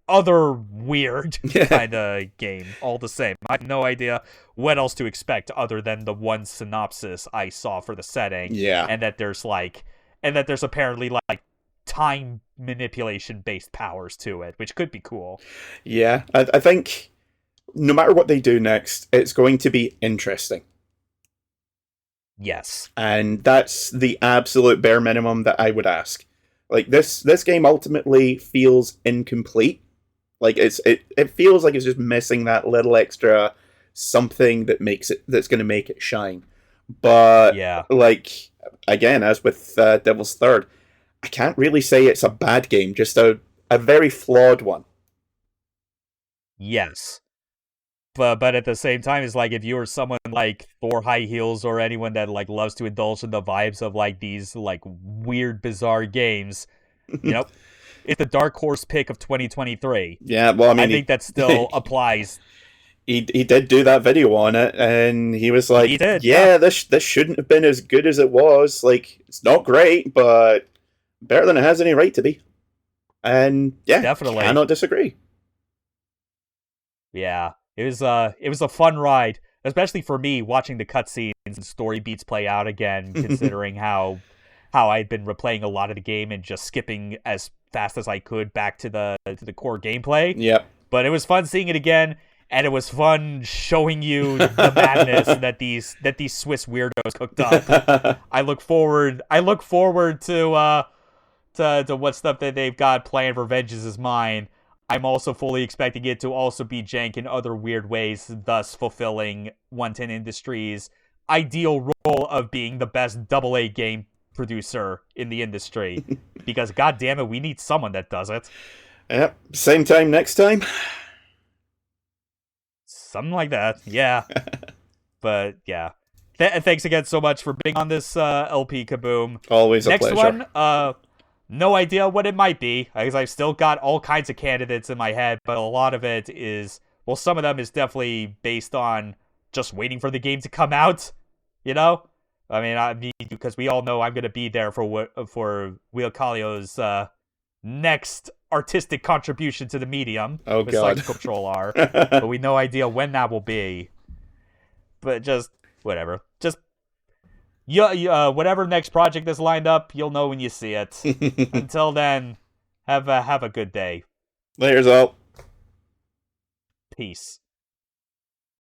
[SPEAKER 1] other weird kind of game all the same. I have no idea what else to expect other than the one synopsis I saw for the setting.
[SPEAKER 4] Yeah.
[SPEAKER 1] And that there's apparently like time manipulation based powers to it, which could be cool.
[SPEAKER 4] Yeah. I think no matter what they do next, it's going to be interesting.
[SPEAKER 1] Yes.
[SPEAKER 4] And that's the absolute bare minimum that I would ask. Like this game ultimately feels incomplete. Like it feels like it's just missing that little extra something that's going to make it shine. But like again, as with Devil's Third, I can't really say it's a bad game, just a very flawed one.
[SPEAKER 1] Yes. But at the same time, it's like if you were someone like Thor High Heels or anyone that like loves to indulge in the vibes of like these like weird, bizarre games, you know, it's the dark horse pick of 2023.
[SPEAKER 4] Yeah, well, I mean,
[SPEAKER 1] I think that still applies.
[SPEAKER 4] He did do that video on it, and he was like, this shouldn't have been as good as it was. Like, it's not great, but better than it has any right to be. And yeah,
[SPEAKER 1] definitely
[SPEAKER 4] cannot disagree.
[SPEAKER 1] Yeah. It was a fun ride, especially for me watching the cutscenes and story beats play out again, considering how I'd been replaying a lot of the game and just skipping as fast as I could back to the core gameplay.
[SPEAKER 4] Yep.
[SPEAKER 1] But it was fun seeing it again, and it was fun showing you the madness that these Swiss weirdos cooked up. I look forward to what stuff that they've got planned for Vengeance is Mine. I'm also fully expecting it to also be jank in other weird ways, thus fulfilling 110 Industries' ideal role of being the best AA game producer in the industry. Because, goddammit, we need someone that does it.
[SPEAKER 4] Yep. Same time next time?
[SPEAKER 1] Something like that, yeah. But, yeah. Thanks again so much for being on this LP Kaboom.
[SPEAKER 4] Always a
[SPEAKER 1] pleasure. Next one, no idea what it might be, because I've still got all kinds of candidates in my head, but a lot of it is, well, some of them is definitely based on just waiting for the game to come out, you know? I mean, because we all know I'm going to be there for Will Kallio's next artistic contribution to the medium, besides Control R, but we no idea when that will be. But just, whatever. Just whatever next project is lined up, you'll know when you see it. Until then, have a good day.
[SPEAKER 4] Laters out.
[SPEAKER 1] Peace.